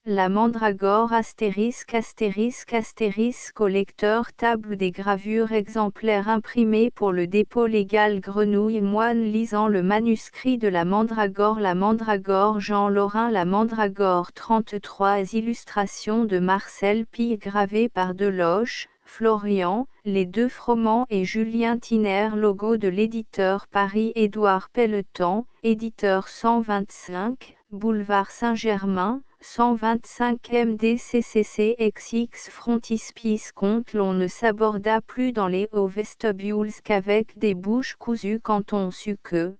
La mandragore au lecteur table des gravures exemplaires imprimés pour le dépôt légal Grenouille moine lisant le manuscrit de la mandragore Jean Lorrain la mandragore 33 illustrations de Marcel Pille gravées par Deloche, Florian, les deux Froment et Julien Tiner logo de l'éditeur Paris Édouard Pelletan, éditeur 125, boulevard Saint-Germain, 125 MDCCC XX frontispice compte l'on ne s'aborda plus dans les hauts vestibules qu'avec des bouches cousues quand on sut que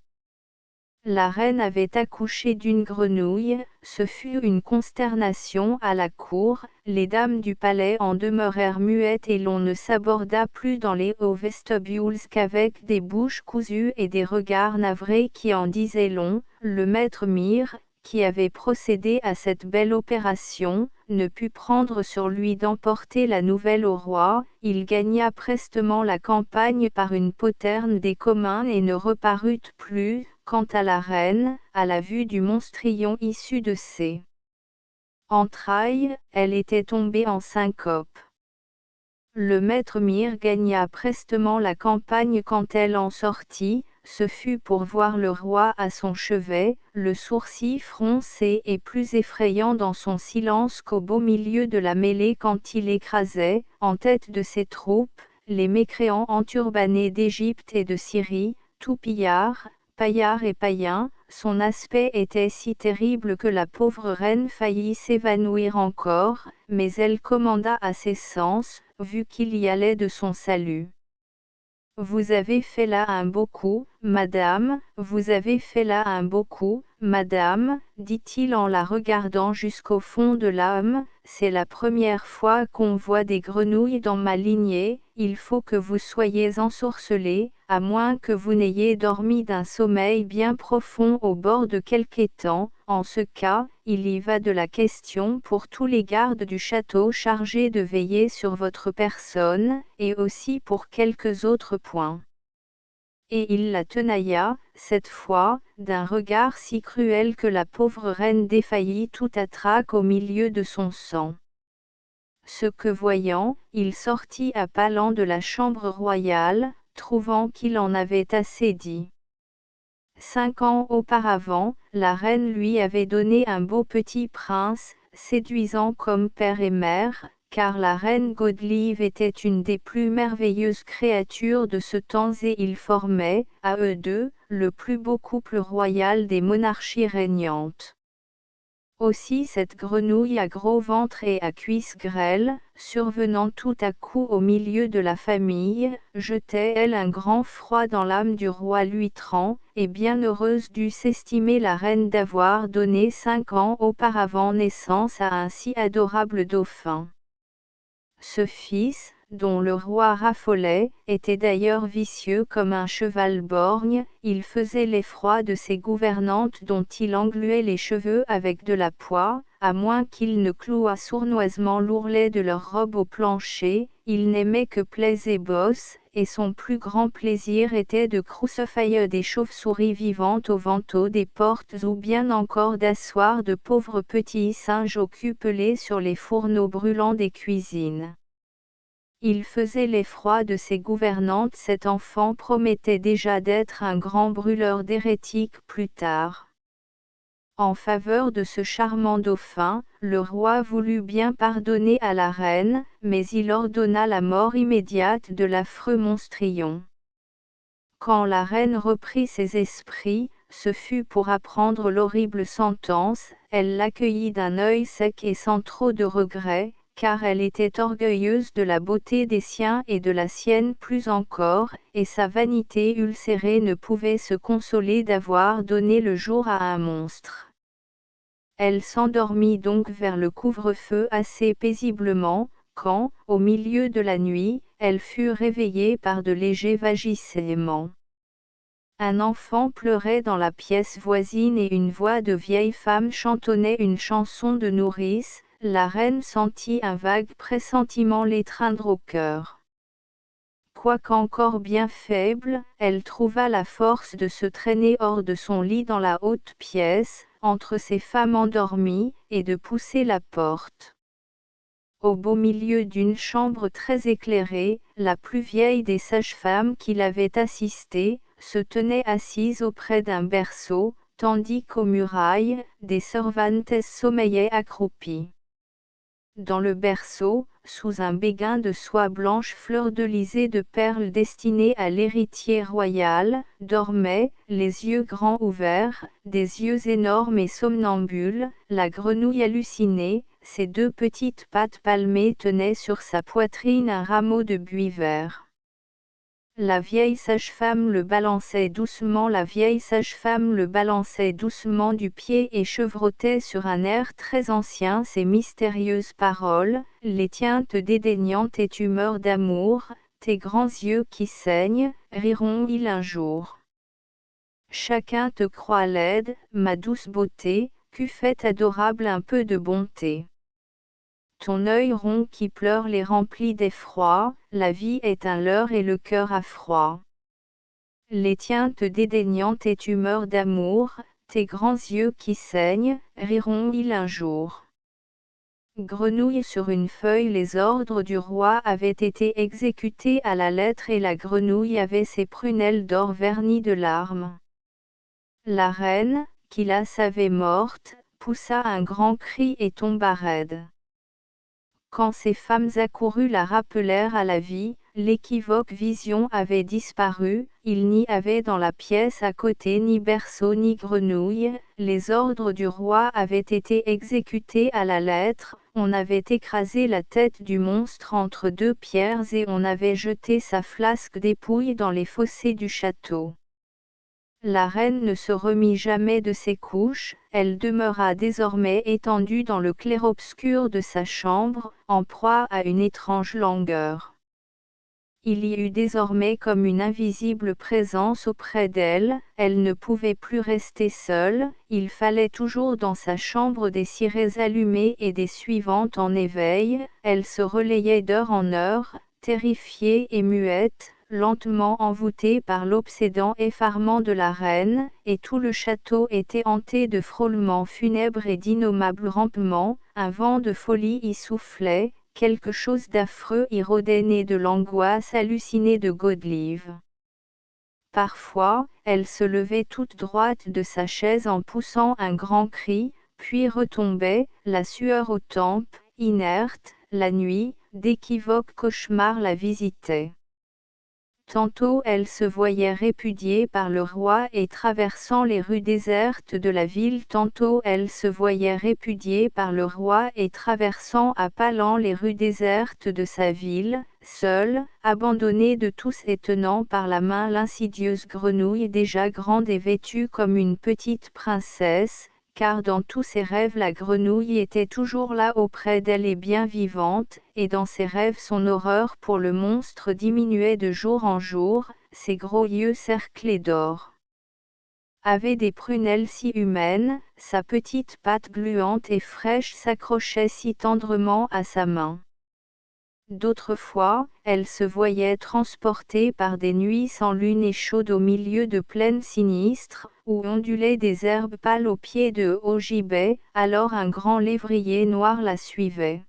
la reine avait accouché d'une grenouille, ce fut une consternation à la cour, les dames du palais en demeurèrent muettes et l'on ne s'aborda plus dans les hauts vestibules qu'avec des bouches cousues et des regards navrés qui en disaient long, le maître Mire, qui avait procédé à cette belle opération, ne put prendre sur lui d'emporter la nouvelle au roi, il gagna prestement la campagne par une poterne des communs et ne reparut plus. Quant à la reine, à la vue du monstrion issu de ses entrailles, elle était tombée en syncope. Le maître Mire gagna prestement la campagne quand elle en sortit, ce fut pour voir le roi à son chevet, le sourcil froncé et plus effrayant dans son silence qu'au beau milieu de la mêlée quand il écrasait, en tête de ses troupes, les mécréants enturbanés d'Égypte et de Syrie, tout pillards, paillards et païens, son aspect était si terrible que la pauvre reine faillit s'évanouir encore, mais elle commanda à ses sens, vu qu'il y allait de son salut. Vous avez fait là un beau coup, madame, vous avez fait là un beau coup, madame, dit-il en la regardant jusqu'au fond de l'âme, c'est la première fois qu'on voit des grenouilles dans ma lignée, il faut que vous soyez ensorcelée, à moins que vous n'ayez dormi d'un sommeil bien profond au bord de quelque étang, en ce cas, il y va de la question pour tous les gardes du château chargés de veiller sur votre personne, et aussi pour quelques autres points. Et il la tenailla, cette fois, d'un regard si cruel que la pauvre reine défaillit tout à trac au milieu de son sang. Ce que voyant, il sortit à pas lents de la chambre royale, trouvant qu'il en avait assez dit. 5 ans auparavant, la reine lui avait donné un beau petit prince, séduisant comme père et mère, car la reine Godelive était une des plus merveilleuses créatures de ce temps et ils formaient, à eux deux, le plus beau couple royal des monarchies régnantes. Aussi cette grenouille à gros ventre et à cuisses grêles, survenant tout à coup au milieu de la famille, jetait-elle un grand froid dans l'âme du roi Lutran, et bien heureuse dut s'estimer la reine d'avoir donné 5 ans auparavant naissance à un si adorable dauphin. Ce fils, dont le roi raffolait, était d'ailleurs vicieux comme un cheval borgne, il faisait l'effroi de ses gouvernantes dont il engluait les cheveux avec de la poix, à moins qu'il ne clouât sournoisement l'ourlet de leur robe au plancher, il n'aimait que plaise et bosse, et son plus grand plaisir était de croussafailler des chauves-souris vivantes au vantaux des portes ou bien encore d'asseoir de pauvres petits singes occupés sur les fourneaux brûlants des cuisines. Il faisait l'effroi de ses gouvernantes. Cet enfant promettait déjà d'être un grand brûleur d'hérétiques plus tard. En faveur de ce charmant dauphin, le roi voulut bien pardonner à la reine, mais il ordonna la mort immédiate de l'affreux monstrion. Quand la reine reprit ses esprits, ce fut pour apprendre l'horrible sentence, elle l'accueillit d'un œil sec et sans trop de regret, car elle était orgueilleuse de la beauté des siens et de la sienne plus encore, et sa vanité ulcérée ne pouvait se consoler d'avoir donné le jour à un monstre. Elle s'endormit donc vers le couvre-feu assez paisiblement, quand, au milieu de la nuit, elle fut réveillée par de légers vagissements. Un enfant pleurait dans la pièce voisine et une voix de vieille femme chantonnait une chanson de nourrice. La reine sentit un vague pressentiment l'étreindre au cœur. Quoiqu'encore bien faible, elle trouva la force de se traîner hors de son lit dans la haute pièce, entre ces femmes endormies, et de pousser la porte. Au beau milieu d'une chambre très éclairée, la plus vieille des sages-femmes qui l'avaient assistée, se tenait assise auprès d'un berceau, tandis qu'aux murailles, des servantes sommeillaient accroupies. Dans le berceau, sous un béguin de soie blanche fleurdelisée de perles destinées à l'héritier royal, dormait, les yeux grands ouverts, des yeux énormes et somnambules, la grenouille hallucinée. Ses deux petites pattes palmées tenaient sur sa poitrine un rameau de buis vert. La vieille sage-femme le balançait doucement, du pied et chevrotait sur un air très ancien ces mystérieuses paroles: les tiens te dédaignantes et tu meurs d'amour, tes grands yeux qui saignent, riront-ils un jour? Chacun te croit laide, ma douce beauté, qu'eût fait adorable un peu de bonté. Ton œil rond qui pleure les remplit d'effroi, la vie est un leurre et le cœur a froid. Les tiens te dédaignantes et tu meurs d'amour, tes grands yeux qui saignent, riront-ils un jour? Grenouille sur une feuille. Les ordres du roi avaient été exécutés à la lettre et la grenouille avait ses prunelles d'or vernies de larmes. La reine, qui la savait morte, poussa un grand cri et tomba raide. Quand ces femmes accourues la rappelèrent à la vie, l'équivoque vision avait disparu, il n'y avait dans la pièce à côté ni berceau ni grenouille, les ordres du roi avaient été exécutés à la lettre, on avait écrasé la tête du monstre entre deux pierres et on avait jeté sa flasque dépouille dans les fossés du château. La reine ne se remit jamais de ses couches, elle demeura désormais étendue dans le clair-obscur de sa chambre, en proie à une étrange langueur. Il y eut désormais comme une invisible présence auprès d'elle, elle ne pouvait plus rester seule, il fallait toujours dans sa chambre des cirés allumés et des suivantes en éveil, elle se relayait d'heure en heure, terrifiée et muette, lentement envoûtée par l'obsédant effarement de la reine, et tout le château était hanté de frôlements funèbres et d'innommables rampements, un vent de folie y soufflait, quelque chose d'affreux y rôdait né de l'angoisse hallucinée de Godelieve. Parfois, elle se levait toute droite de sa chaise en poussant un grand cri, puis retombait, la sueur aux tempes, inerte, la nuit, d'équivoques cauchemars la visitaient. Tantôt elle se voyait répudiée par le roi et traversant les rues désertes de la ville, tantôt elle se voyait répudiée par le roi et traversant à pas lents les rues désertes de sa ville, seule, abandonnée de tous et tenant par la main l'insidieuse grenouille déjà grande et vêtue comme une petite princesse, car dans tous ses rêves la grenouille était toujours là auprès d'elle et bien vivante, et dans ses rêves son horreur pour le monstre diminuait de jour en jour, ses gros yeux cerclés d'or avait des prunelles si humaines, sa petite patte gluante et fraîche s'accrochait si tendrement à sa main. D'autres fois, elle se voyait transportée par des nuits sans lune et chaudes au milieu de plaines sinistres, où ondulaient des herbes pâles au pied de hauts gibets, alors un grand lévrier noir la suivait.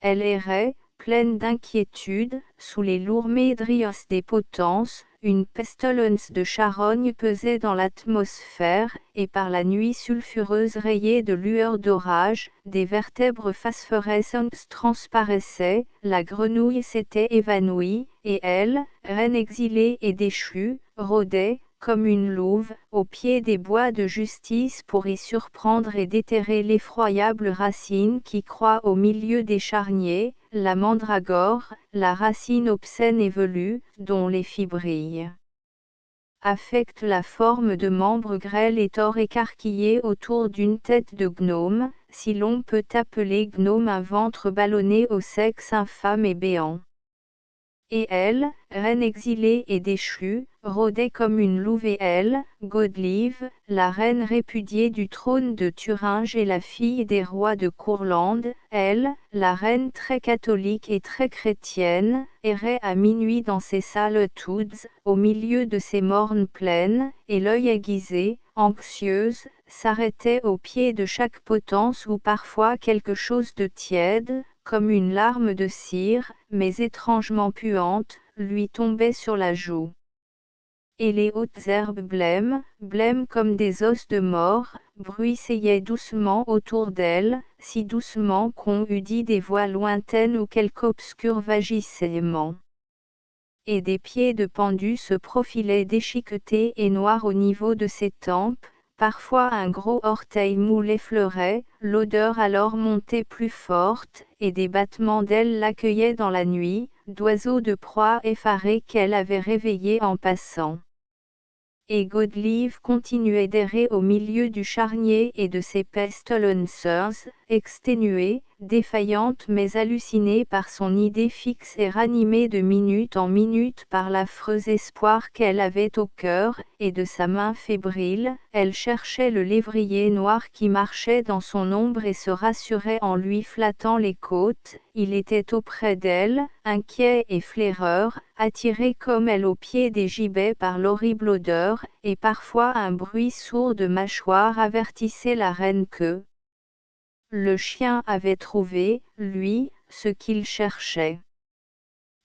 Elle errait, pleine d'inquiétude, sous les lourds médrios des potences, une pestilence de charogne pesait dans l'atmosphère, et par la nuit sulfureuse rayée de lueurs d'orage, des vertèbres phosphorescentes transparaissaient, la grenouille s'était évanouie, et elle, reine exilée et déchue, rôdait, comme une louve, au pied des bois de justice pour y surprendre et déterrer l'effroyable racine qui croît au milieu des charniers, la mandragore, la racine obscène et velue, dont les fibrilles affectent la forme de membres grêles et tors écarquillés autour d'une tête de gnome, si l'on peut appeler gnome un ventre ballonné au sexe infâme et béant. Et elle, reine exilée et déchue, rôdait comme une louve et elle, Godelieve, la reine répudiée du trône de Thuringe et la fille des rois de Courlande, elle, la reine très catholique et très chrétienne, errait à minuit dans ses solitudes, au milieu de ses mornes plaines, et l'œil aiguisé, anxieuse, s'arrêtait au pied de chaque potence ou parfois quelque chose de tiède, comme une larme de cire, mais étrangement puante, lui tombait sur la joue. Et les hautes herbes blêmes comme des os de mort, bruissaient doucement autour d'elle, si doucement qu'on eût dit des voix lointaines ou quelque obscur vagissement. Et des pieds de pendu se profilaient déchiquetés et noirs au niveau de ses tempes, parfois un gros orteil mou l'effleurait, l'odeur alors montait plus forte, et des battements d'ailes l'accueillaient dans la nuit, d'oiseaux de proie effarés qu'elle avait réveillés en passant. Et Godelieve continuait d'errer au milieu du charnier et de ses pestilencers, exténuée, défaillante mais hallucinée par son idée fixe et ranimée de minute en minute par l'affreux espoir qu'elle avait au cœur, et de sa main fébrile, elle cherchait le lévrier noir qui marchait dans son ombre et se rassurait en lui flattant les côtes. Il était auprès d'elle, inquiet et flaireur, attiré comme elle au pied des gibets par l'horrible odeur, et parfois un bruit sourd de mâchoire avertissait la reine que le chien avait trouvé, lui, ce qu'il cherchait.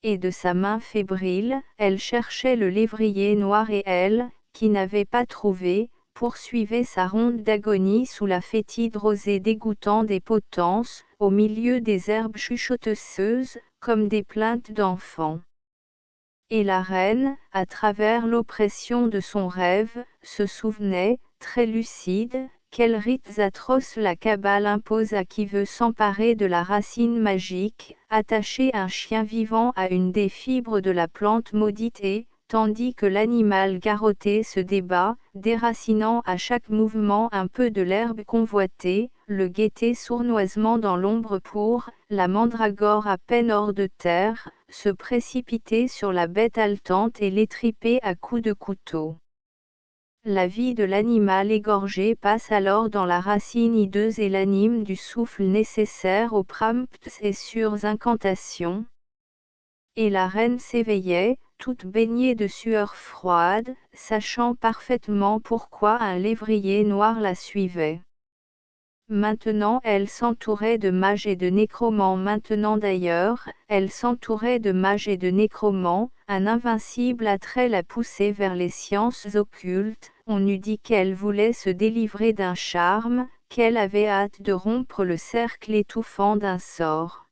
Et de sa main fébrile, elle cherchait le lévrier noir et elle, qui n'avait pas trouvé, poursuivait sa ronde d'agonie sous la fétide rosée dégoûtant des potences, au milieu des herbes chuchoteuses, comme des plaintes d'enfants. Et la reine, à travers l'oppression de son rêve, se souvenait, très lucide, quels rites atroces la cabale impose à qui veut s'emparer de la racine magique, attacher un chien vivant à une des fibres de la plante maudite et, tandis que l'animal garrotté se débat, déracinant à chaque mouvement un peu de l'herbe convoitée, le guettait sournoisement dans l'ombre pour, la mandragore à peine hors de terre, se précipiter sur la bête haletante et l'étriper à coups de couteau. La vie de l'animal égorgé passe alors dans la racine hideuse et l'anime du souffle nécessaire aux promptes et sûres incantations. Et la reine s'éveillait, toute baignée de sueur froide, sachant parfaitement pourquoi un lévrier noir la suivait. Maintenant elle s'entourait de mages et de nécromants. Maintenant d'ailleurs, elle s'entourait de mages et de nécromants, un invincible attrait la poussait vers les sciences occultes. On eût dit qu'elle voulait se délivrer d'un charme, qu'elle avait hâte de rompre le cercle étouffant d'un sort.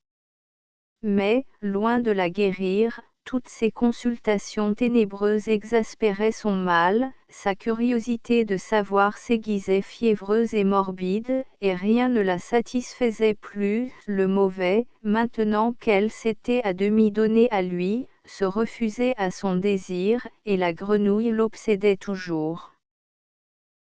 Mais, loin de la guérir, toutes ces consultations ténébreuses exaspéraient son mal, sa curiosité de savoir s'aiguisait fiévreuse et morbide, et rien ne la satisfaisait plus. Le mauvais, maintenant qu'elle s'était à demi donnée à lui, se refusait à son désir, et la grenouille l'obsédait toujours.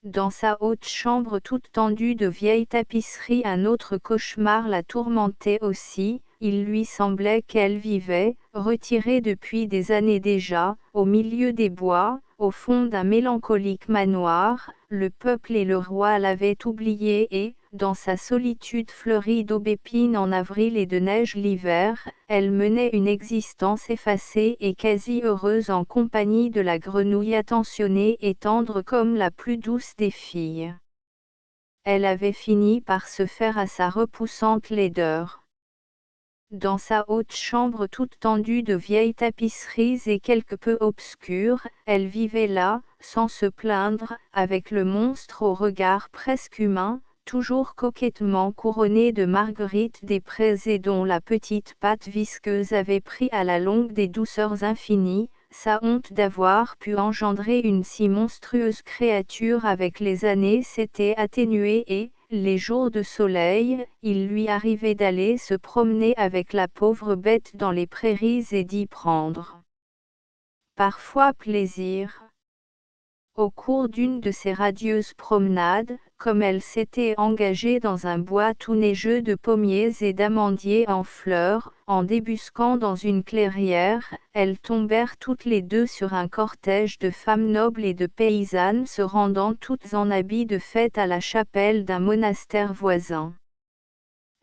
Dans sa haute chambre toute tendue de vieilles tapisseries, un autre cauchemar la tourmentait aussi. Il lui semblait qu'elle vivait, retirée depuis des années déjà, au milieu des bois, au fond d'un mélancolique manoir. Le peuple et le roi l'avaient oubliée et, dans sa solitude fleurie d'aubépines en avril et de neige l'hiver, elle menait une existence effacée et quasi heureuse en compagnie de la grenouille attentionnée et tendre comme la plus douce des filles. Elle avait fini par se faire à sa repoussante laideur. Dans sa haute chambre toute tendue de vieilles tapisseries et quelque peu obscure, elle vivait là, sans se plaindre, avec le monstre au regard presque humain, toujours coquettement couronné de marguerites des prés et dont la petite patte visqueuse avait pris à la longue des douceurs infinies. Sa honte d'avoir pu engendrer une si monstrueuse créature avec les années s'était atténuée et, les jours de soleil, il lui arrivait d'aller se promener avec la pauvre bête dans les prairies et d'y prendre parfois plaisir. Au cours d'une de ces radieuses promenades, comme elle s'était engagée dans un bois tout neigeux de pommiers et d'amandiers en fleurs, en débusquant dans une clairière, elles tombèrent toutes les deux sur un cortège de femmes nobles et de paysannes se rendant toutes en habits de fête à la chapelle d'un monastère voisin.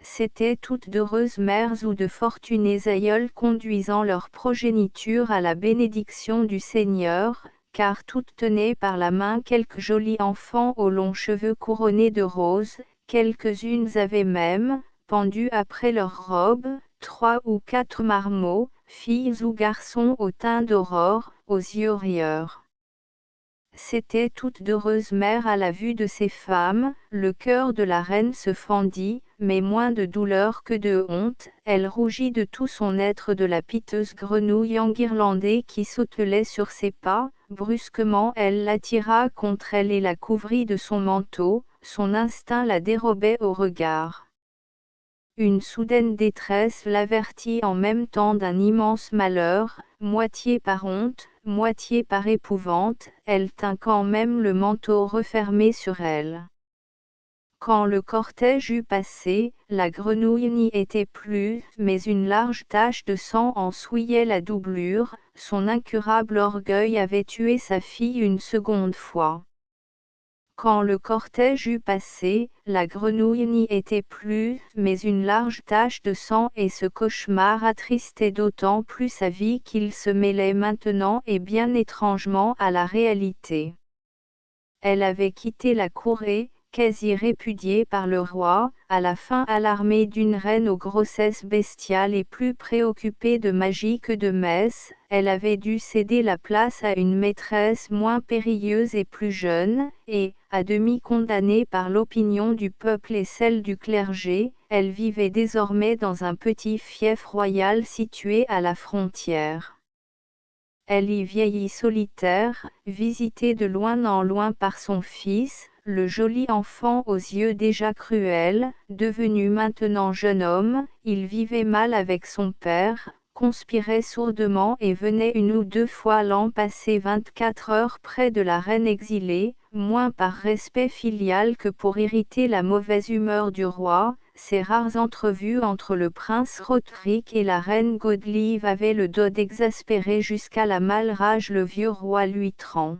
C'étaient toutes d'heureuses mères ou de fortunés aïeuls conduisant leur progéniture à la bénédiction du Seigneur, car toutes tenaient par la main quelques jolis enfants aux longs cheveux couronnés de roses, quelques-unes avaient même, pendus après leurs robes, 3 ou 4 marmots, filles ou garçons au teint d'aurore, aux yeux rieurs. C'étaient toutes d'heureuses mères à la vue de ces femmes, le cœur de la reine se fendit, mais moins de douleur que de honte, elle rougit de tout son être de la piteuse grenouille enguirlandée qui sautelait sur ses pas, brusquement elle l'attira contre elle et la couvrit de son manteau, son instinct la dérobait au regard. Une soudaine détresse l'avertit en même temps d'un immense malheur, moitié par honte, moitié par épouvante, elle tint quand même le manteau refermé sur elle. Quand le cortège eut passé, la grenouille n'y était plus, mais une large tache de sang en souillait la doublure, son incurable orgueil avait tué sa fille une seconde fois. Quand le cortège eut passé, la grenouille n'y était plus, mais une large tache de sang et ce cauchemar attristait d'autant plus sa vie qu'il se mêlait maintenant et bien étrangement à la réalité. Elle avait quitté la cour et, quasi répudiée par le roi, à la fin alarmée d'une reine aux grossesses bestiales et plus préoccupée de magie que de messe, elle avait dû céder la place à une maîtresse moins périlleuse et plus jeune, et, à demi condamnée par l'opinion du peuple et celle du clergé, elle vivait désormais dans un petit fief royal situé à la frontière. Elle y vieillit solitaire, visitée de loin en loin par son fils, le joli enfant aux yeux déjà cruels, devenu maintenant jeune homme, il vivait mal avec son père, conspirait sourdement et venait une ou deux fois l'an passer 24 heures près de la reine exilée, moins par respect filial que pour irriter la mauvaise humeur du roi. Ces rares entrevues entre le prince Roderick et la reine Godelieve avaient le dos d'exaspérer jusqu'à la malrage le vieux roi Louis XXX.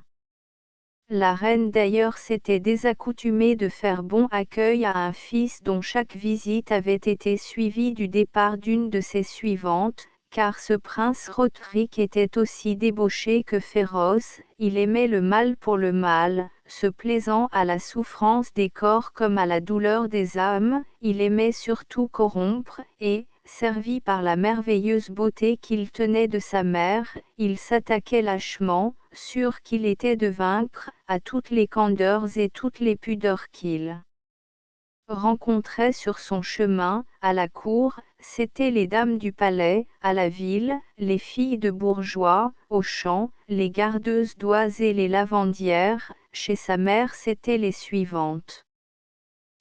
La reine d'ailleurs s'était désaccoutumée de faire bon accueil à un fils dont chaque visite avait été suivie du départ d'une de ses suivantes, car ce prince Roderick était aussi débauché que féroce, il aimait le mal pour le mal, se plaisant à la souffrance des corps comme à la douleur des âmes, il aimait surtout corrompre, et, servi par la merveilleuse beauté qu'il tenait de sa mère, il s'attaquait lâchement, sûr qu'il était de vaincre, à toutes les candeurs et toutes les pudeurs qu'il rencontrait sur son chemin, à la cour, c'étaient les dames du palais, à la ville, les filles de bourgeois, aux champs, les gardeuses d'oies et les lavandières, chez sa mère c'étaient les suivantes.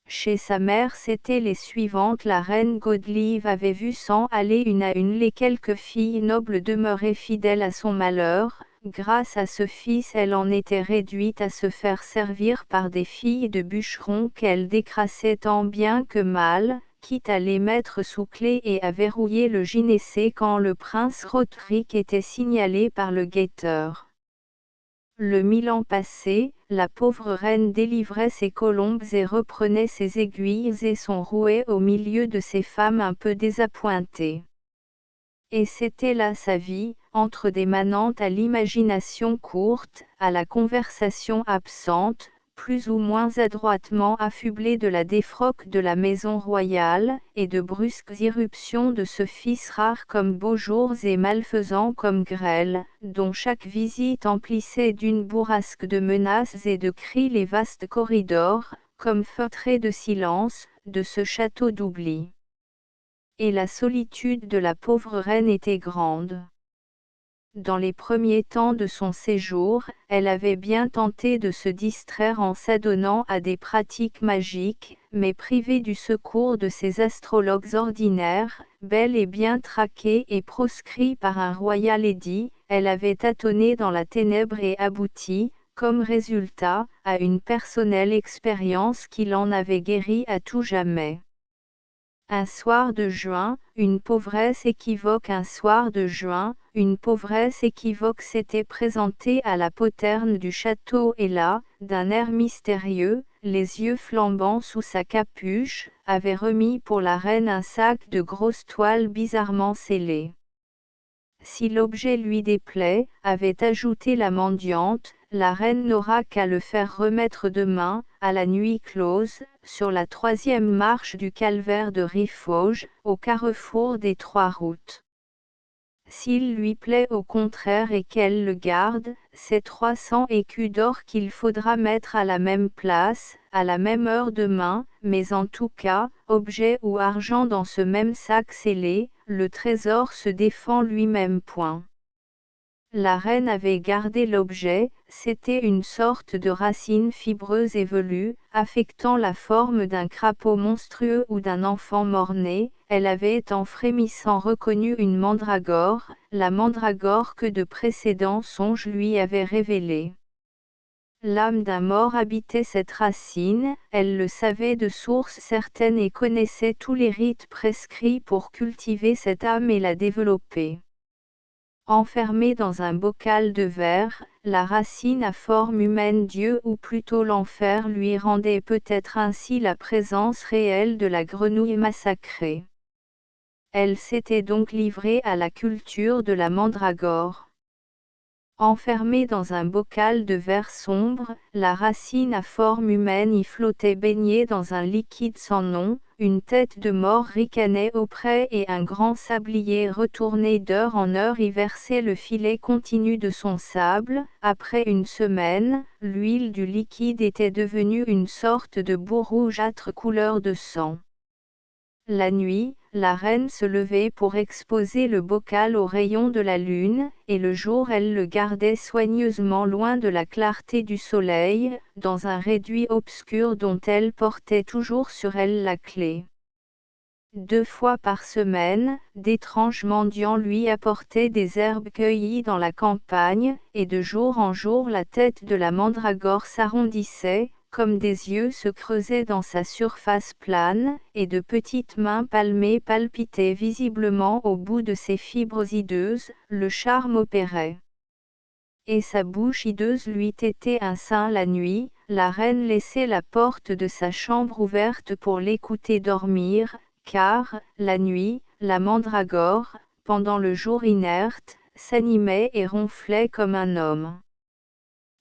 Chez sa mère c'étaient les suivantes. La reine Godelieve avait vu s'en aller une à une les quelques filles nobles demeurées fidèles à son malheur. Grâce à ce fils elle en était réduite à se faire servir par des filles de bûcherons qu'elle décrassait tant bien que mal, quitte à les mettre sous clé et à verrouiller le gynécée quand le prince Roderick était signalé par le guetteur. Le 1000 ans passé, la pauvre reine délivrait ses colombes et reprenait ses aiguilles et son rouet au milieu de ces femmes un peu désappointées. Et c'était là sa vie, entre des manantes à l'imagination courte, à la conversation absente, plus ou moins adroitement affublée de la défroque de la maison royale, et de brusques irruptions de ce fils rare comme beaux jours et malfaisant comme grêle, dont chaque visite emplissait d'une bourrasque de menaces et de cris les vastes corridors, comme feutrés de silence, de ce château d'oubli. Et la solitude de la pauvre reine était grande. Dans les premiers temps de son séjour, elle avait bien tenté de se distraire en s'adonnant à des pratiques magiques, mais privée du secours de ses astrologues ordinaires, belle et bien traquée et proscrite par un royal édit, elle avait tâtonné dans la ténèbre et abouti, comme résultat, à une personnelle expérience qui l'en avait guérie à tout jamais. Un soir de juin, une pauvresse équivoque. Un soir de juin, une pauvresse équivoque s'était présentée à la poterne du château et là, d'un air mystérieux, les yeux flambants sous sa capuche, avait remis pour la reine un sac de grosses toiles bizarrement scellées. Si l'objet lui déplaît, avait ajouté la mendiante, la reine n'aura qu'à le faire remettre demain, à la nuit close, sur la 3e marche du calvaire de Rifauge, au carrefour des 3 routes. S'il lui plaît au contraire et qu'elle le garde, c'est 300 écus d'or qu'il faudra mettre à la même place, à la même heure demain, mais en tout cas, objet ou argent dans ce même sac scellé, le trésor se défend lui-même. Point. La reine avait gardé l'objet, c'était une sorte de racine fibreuse et velue, affectant la forme d'un crapaud monstrueux ou d'un enfant mort-né. Elle avait en frémissant reconnu une mandragore, la mandragore que de précédents songes lui avaient révélée. L'âme d'un mort habitait cette racine, elle le savait de source certaine et connaissait tous les rites prescrits pour cultiver cette âme et la développer. Enfermée dans un bocal de verre, la racine à forme humaine Dieu ou plutôt l'enfer lui rendait peut-être ainsi la présence réelle de la grenouille massacrée. Elle s'était donc livrée à la culture de la mandragore. Enfermée dans un bocal de verre sombre, la racine à forme humaine y flottait baignée dans un liquide sans nom, une tête de mort ricanait auprès et un grand sablier retourné d'heure en heure y versait le filet continu de son sable. Après une semaine, l'huile du liquide était devenue une sorte de boue rougeâtre couleur de sang. La nuit, la reine se levait pour exposer le bocal aux rayons de la lune, et le jour elle le gardait soigneusement loin de la clarté du soleil, dans un réduit obscur dont elle portait toujours sur elle la clé. 2 fois par semaine, d'étranges mendiants lui apportaient des herbes cueillies dans la campagne, et de jour en jour la tête de la mandragore s'arrondissait, comme des yeux se creusaient dans sa surface plane, et de petites mains palmées palpitaient visiblement au bout de ses fibres hideuses, le charme opérait. Et sa bouche hideuse lui tétait un sein la nuit, la reine laissait la porte de sa chambre ouverte pour l'écouter dormir, car, la nuit, la mandragore, pendant le jour inerte, s'animait et ronflait comme un homme.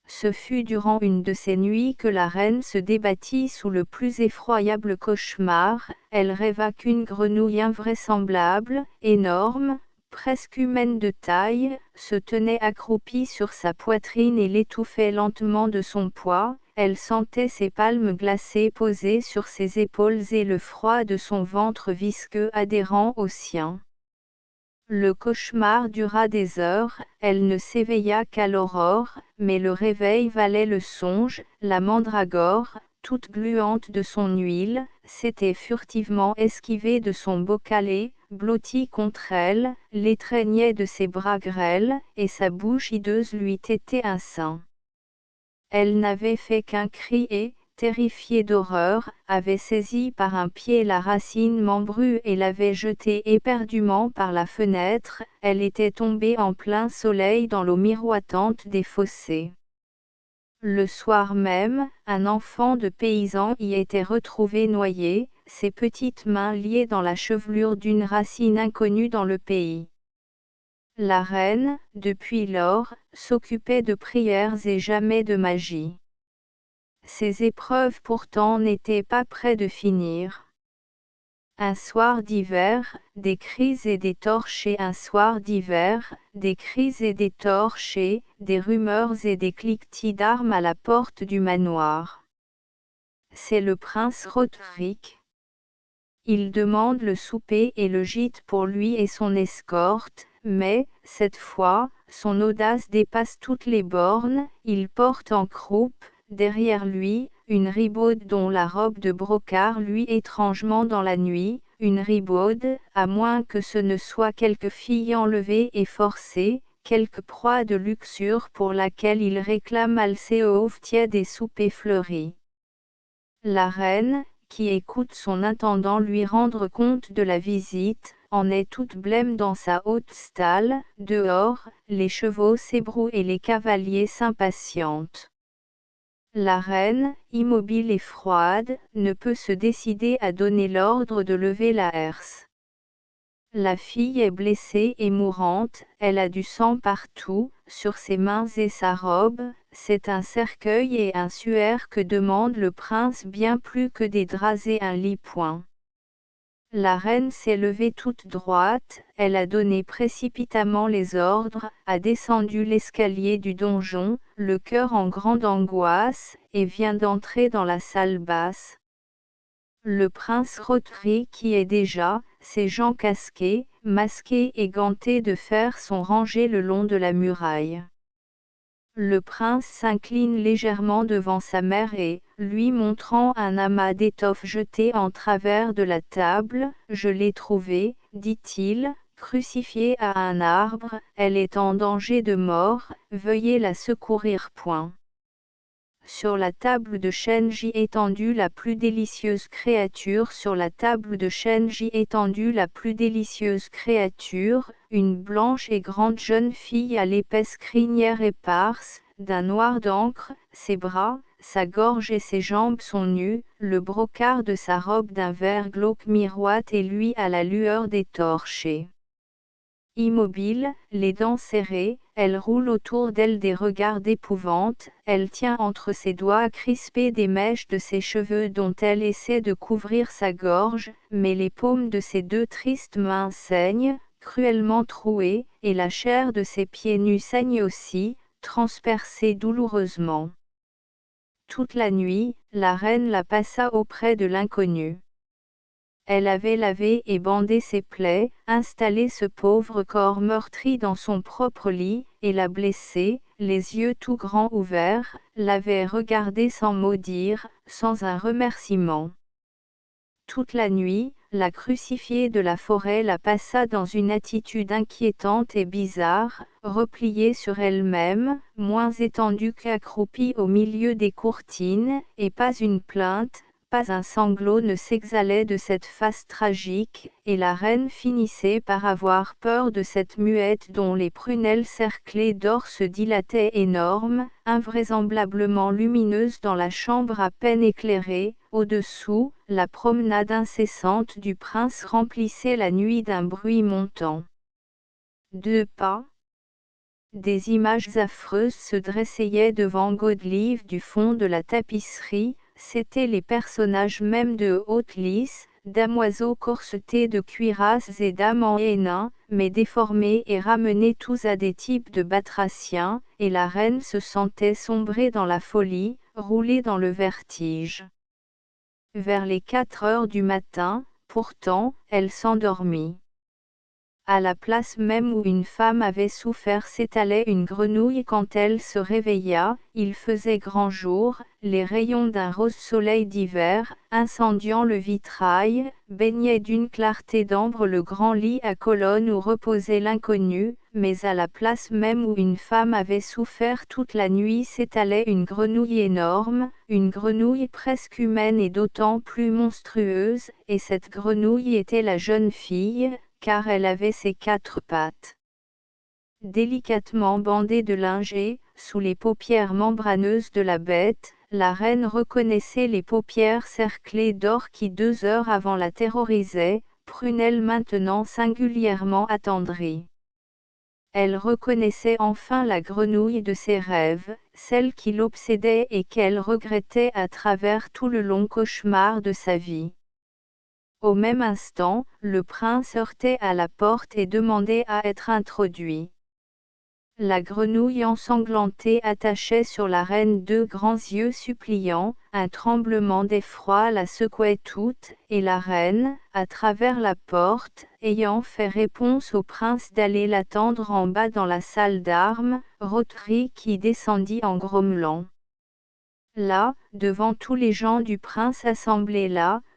Ce fut durant une de ces nuits que la reine se débattit sous le plus effroyable cauchemar. Elle rêva qu'une grenouille invraisemblable, énorme, presque humaine de taille, se tenait accroupie sur sa poitrine et l'étouffait lentement de son poids. Elle sentait ses palmes glacées posées sur ses épaules et le froid de son ventre visqueux adhérant au sien. Le cauchemar dura des heures, elle ne s'éveilla qu'à l'aurore, mais le réveil valait le songe. La mandragore, toute gluante de son huile, s'était furtivement esquivée de son bocal et, blottie contre elle, l'étreignait de ses bras grêles, et sa bouche hideuse lui tétait un sein. Elle n'avait fait qu'un cri et, terrifiée d'horreur, avait saisi par un pied la racine membrue et l'avait jetée éperdument par la fenêtre. Elle était tombée en plein soleil dans l'eau miroitante des fossés. Le soir même, un enfant de paysan y était retrouvé noyé, ses petites mains liées dans la chevelure d'une racine inconnue dans le pays. La reine, depuis lors, s'occupait de prières et jamais de magie. Ces épreuves pourtant n'étaient pas près de finir. Un soir d'hiver, des cris et des torches et un soir d'hiver, des cris et des torches et des rumeurs et des cliquetis d'armes à la porte du manoir. C'est le prince Roderick. Il demande le souper et le gîte pour lui et son escorte, mais, cette fois, son audace dépasse toutes les bornes. Il porte en croupe, derrière lui, une ribaude dont la robe de brocart luit étrangement dans la nuit, une ribaude, à moins que ce ne soit quelque fille enlevée et forcée, quelque proie de luxure pour laquelle il réclame alcéove tiède et souper fleuri. La reine, qui écoute son intendant lui rendre compte de la visite, en est toute blême dans sa haute stalle. Dehors, les chevaux s'ébrouent et les cavaliers s'impatientent. La reine, immobile et froide, ne peut se décider à donner l'ordre de lever la herse. La fille est blessée et mourante, elle a du sang partout, sur ses mains et sa robe, c'est un cercueil et un suaire que demande le prince bien plus que des draps et un lit. Point. La reine s'est levée toute droite, elle a donné précipitamment les ordres, a descendu l'escalier du donjon, le cœur en grande angoisse, et vient d'entrer dans la salle basse. Le prince Roderick qui est déjà, ses gens casqués, masqués et gantés de fer sont rangés le long de la muraille. Le prince s'incline légèrement devant sa mère et, lui montrant un amas d'étoffe jeté en travers de la table, « Je l'ai trouvée, dit-il, crucifiée à un arbre, elle est en danger de mort, veuillez la secourir. » Point. Sur la table de chêne j'y étendue la plus délicieuse créature. Sur la table de chêne j'y étendue la plus délicieuse créature, une blanche et grande jeune fille à l'épaisse crinière éparse, d'un noir d'encre, ses bras, sa gorge et ses jambes sont nus, le brocart de sa robe d'un vert glauque miroite et lui à la lueur des torches. Immobile, les dents serrées, elle roule autour d'elle des regards d'épouvante, elle tient entre ses doigts crispés des mèches de ses cheveux dont elle essaie de couvrir sa gorge, mais les paumes de ses deux tristes mains saignent, cruellement trouées, et la chair de ses pieds nus saigne aussi, transpercée douloureusement. Toute la nuit, la reine la passa auprès de l'inconnu. Elle avait lavé et bandé ses plaies, installé ce pauvre corps meurtri dans son propre lit, et la blessée, les yeux tout grands ouverts, l'avait regardé sans mot dire, sans un remerciement. Toute la nuit, la crucifiée de la forêt la passa dans une attitude inquiétante et bizarre, repliée sur elle-même, moins étendue qu'accroupie au milieu des courtines, et pas une plainte, pas un sanglot ne s'exhalait de cette face tragique, et la reine finissait par avoir peur de cette muette dont les prunelles cerclées d'or se dilataient énormes, invraisemblablement lumineuses dans la chambre à peine éclairée. Au-dessous, la promenade incessante du prince remplissait la nuit d'un bruit montant. 2 pas. Des images affreuses se dressaient devant Godelieve du fond de la tapisserie. C'étaient les personnages mêmes de haute lice, damoiseaux corsetés de cuirasses et dames en hénin, mais déformés et ramenés tous à des types de batraciens, et la reine se sentait sombrer dans la folie, rouler dans le vertige. Vers les 4 heures du matin, pourtant, elle s'endormit. À la place même où une femme avait souffert s'étalait une grenouille. Quand elle se réveilla, il faisait grand jour, les rayons d'un rose soleil d'hiver, incendiant le vitrail, baignaient d'une clarté d'ambre le grand lit à colonnes où reposait l'inconnu, mais à la place même où une femme avait souffert toute la nuit s'étalait une grenouille énorme, une grenouille presque humaine et d'autant plus monstrueuse, et cette grenouille était la jeune fille, car elle avait ses 4 pattes. Délicatement bandée de lingers, sous les paupières membraneuses de la bête, la reine reconnaissait les paupières cerclées d'or qui 2 heures avant la terrorisaient, prunelles maintenant singulièrement attendries. Elle reconnaissait enfin la grenouille de ses rêves, celle qui l'obsédait et qu'elle regrettait à travers tout le long cauchemar de sa vie. Au même instant, le prince heurtait à la porte et demandait à être introduit. La grenouille ensanglantée attachait sur la reine 2 grands yeux suppliants, un tremblement d'effroi la secouait toute, et la reine, à travers la porte, ayant fait réponse au prince d'aller l'attendre en bas dans la salle d'armes, Roderick qui descendit en grommelant. Là, devant tous les gens du prince assemblés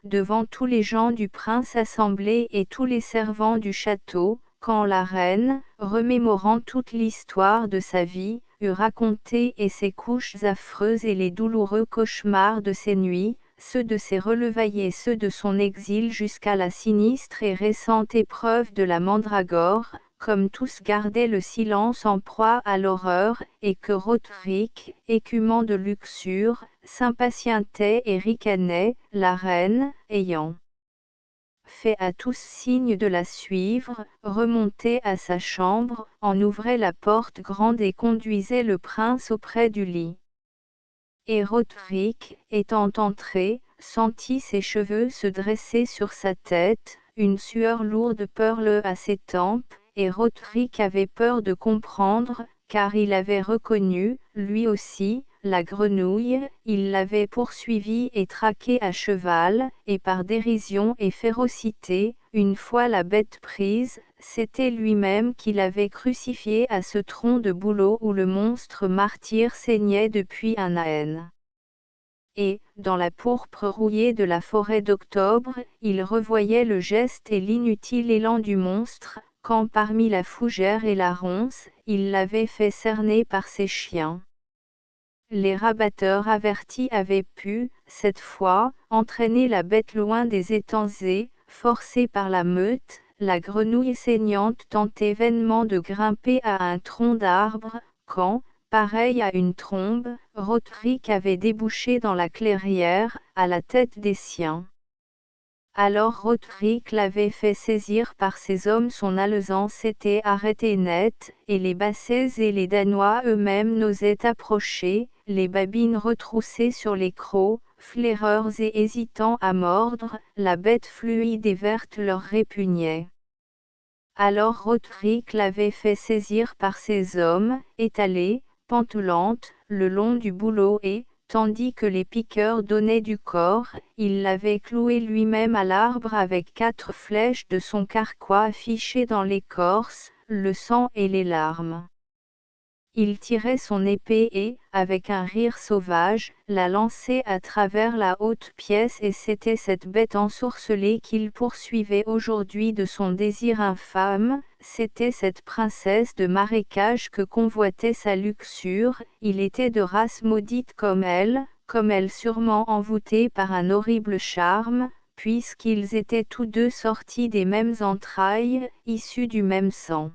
devant tous les gens du prince assemblés et tous les servants du château, quand la reine, remémorant toute l'histoire de sa vie, eut raconté et ses couches affreuses et les douloureux cauchemars de ses nuits, ceux de ses relevailles et ceux de son exil jusqu'à la sinistre et récente épreuve de la mandragore, comme tous gardaient le silence en proie à l'horreur, et que Roderick, écumant de luxure, s'impatientait et ricanait, la reine, ayant fait à tous signe de la suivre, remontait à sa chambre, en ouvrait la porte grande et conduisait le prince auprès du lit. Et Roderick, étant entré, sentit ses cheveux se dresser sur sa tête, une sueur lourde perle à ses tempes, et Roderick avait peur de comprendre, car il avait reconnu, lui aussi, la grenouille, il l'avait poursuivie et traquée à cheval, et par dérision et férocité, une fois la bête prise, c'était lui-même qui l'avait crucifiée à ce tronc de bouleau où le monstre martyr saignait depuis un âne. Et, dans la pourpre rouillée de la forêt d'octobre, il revoyait le geste et l'inutile élan du monstre, quand parmi la fougère et la ronce, il l'avait fait cerner par ses chiens. Les rabatteurs avertis avaient pu, cette fois, entraîner la bête loin des étangs et, forcée par la meute, la grenouille saignante tentait vainement de grimper à un tronc d'arbre, quand, pareil à une trombe, Roderick avait débouché dans la clairière, à la tête des siens. Alors Roderick l'avait fait saisir par ses hommes, son alezan s'était arrêté net, et les Bassets et les Danois eux-mêmes n'osaient approcher, les babines retroussées sur les crocs, flaireurs et hésitant à mordre, la bête fluide et verte leur répugnait. Alors Roderick l'avait fait saisir par ses hommes, étalés, pantelantes, le long du bouleau et, tandis que les piqueurs donnaient du corps, il l'avait cloué lui-même à l'arbre avec 4 flèches de son carquois fichées dans l'écorce, le sang et les larmes. Il tirait son épée et, avec un rire sauvage, la lançait à travers la haute pièce, et c'était cette bête ensorcelée qu'il poursuivait aujourd'hui de son désir infâme, c'était cette princesse de marécage que convoitait sa luxure, il était de race maudite comme elle sûrement envoûtée par un horrible charme, puisqu'ils étaient tous deux sortis des mêmes entrailles, issus du même sang.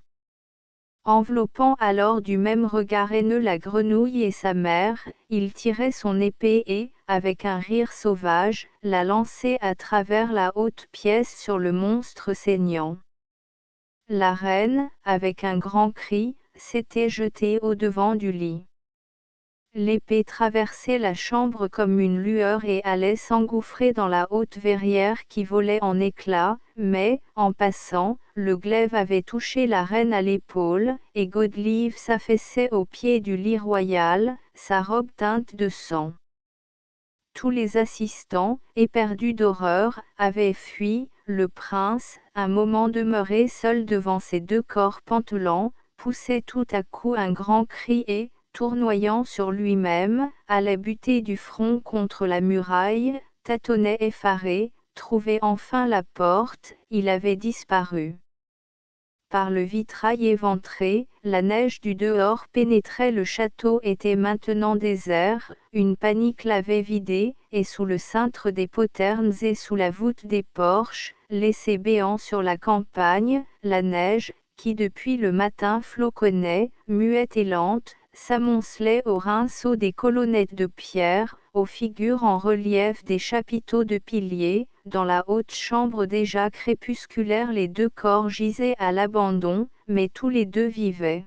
Enveloppant alors du même regard haineux la grenouille et sa mère, il tirait son épée et, avec un rire sauvage, la lançait à travers la haute pièce sur le monstre saignant. La reine, avec un grand cri, s'était jetée au-devant du lit. L'épée traversait la chambre comme une lueur et allait s'engouffrer dans la haute verrière qui volait en éclats, mais, en passant, le glaive avait touché la reine à l'épaule, et Godelieve s'affaissait au pied du lit royal, sa robe teinte de sang. Tous les assistants, éperdus d'horreur, avaient fui, le prince, un moment demeuré seul devant ces 2 corps pantelants, poussait tout à coup un grand cri et, tournoyant sur lui-même, allait buter du front contre la muraille, tâtonnait effaré, trouvait enfin la porte, il avait disparu. Par le vitrail éventré, la neige du dehors pénétrait, le château était maintenant désert, une panique l'avait vidé, et sous le cintre des poternes et sous la voûte des porches, laissés béants sur la campagne, la neige, qui depuis le matin floconnait, muette et lente, s'amoncelait aux rinceaux des colonnettes de pierre, aux figures en relief des chapiteaux de piliers. Dans la haute chambre déjà crépusculaire, les 2 corps gisaient à l'abandon, mais tous les 2 vivaient.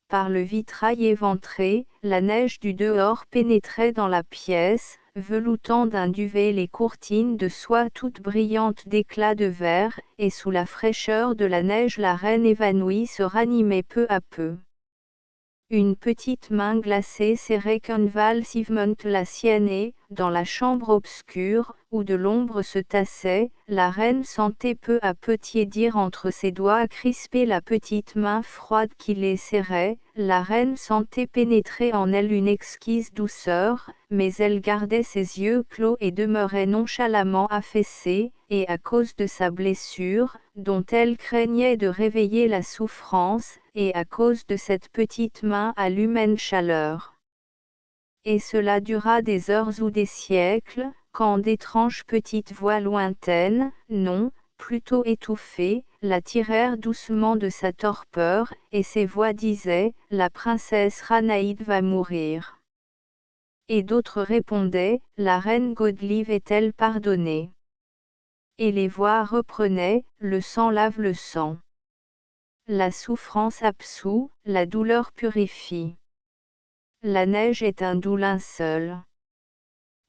Par le vitrail éventré, la neige du dehors pénétrait dans la pièce, veloutant d'un duvet les courtines de soie toutes brillantes d'éclats de verre, et sous la fraîcheur de la neige la reine évanouie se ranimait peu à peu. Une petite main glacée serrait convulsivement la sienne et, dans la chambre obscure, où de l'ombre se tassait, la reine sentait peu à peu tiédir entre ses doigts crispés la petite main froide qui les serrait, la reine sentait pénétrer en elle une exquise douceur, mais elle gardait ses yeux clos et demeurait nonchalamment affaissée, et à cause de sa blessure, dont elle craignait de réveiller la souffrance, et à cause de cette petite main à l'humaine chaleur. Et cela dura des heures ou des siècles, quand d'étranges petites voix lointaines, non, plutôt étouffées, la tirèrent doucement de sa torpeur, et ces voix disaient, « La princesse Ranaïde va mourir. » Et d'autres répondaient, « La reine Godelieve est-elle pardonnée ? » Et les voix reprenaient, le sang lave le sang. La souffrance absout, la douleur purifie. La neige est un doux linceul.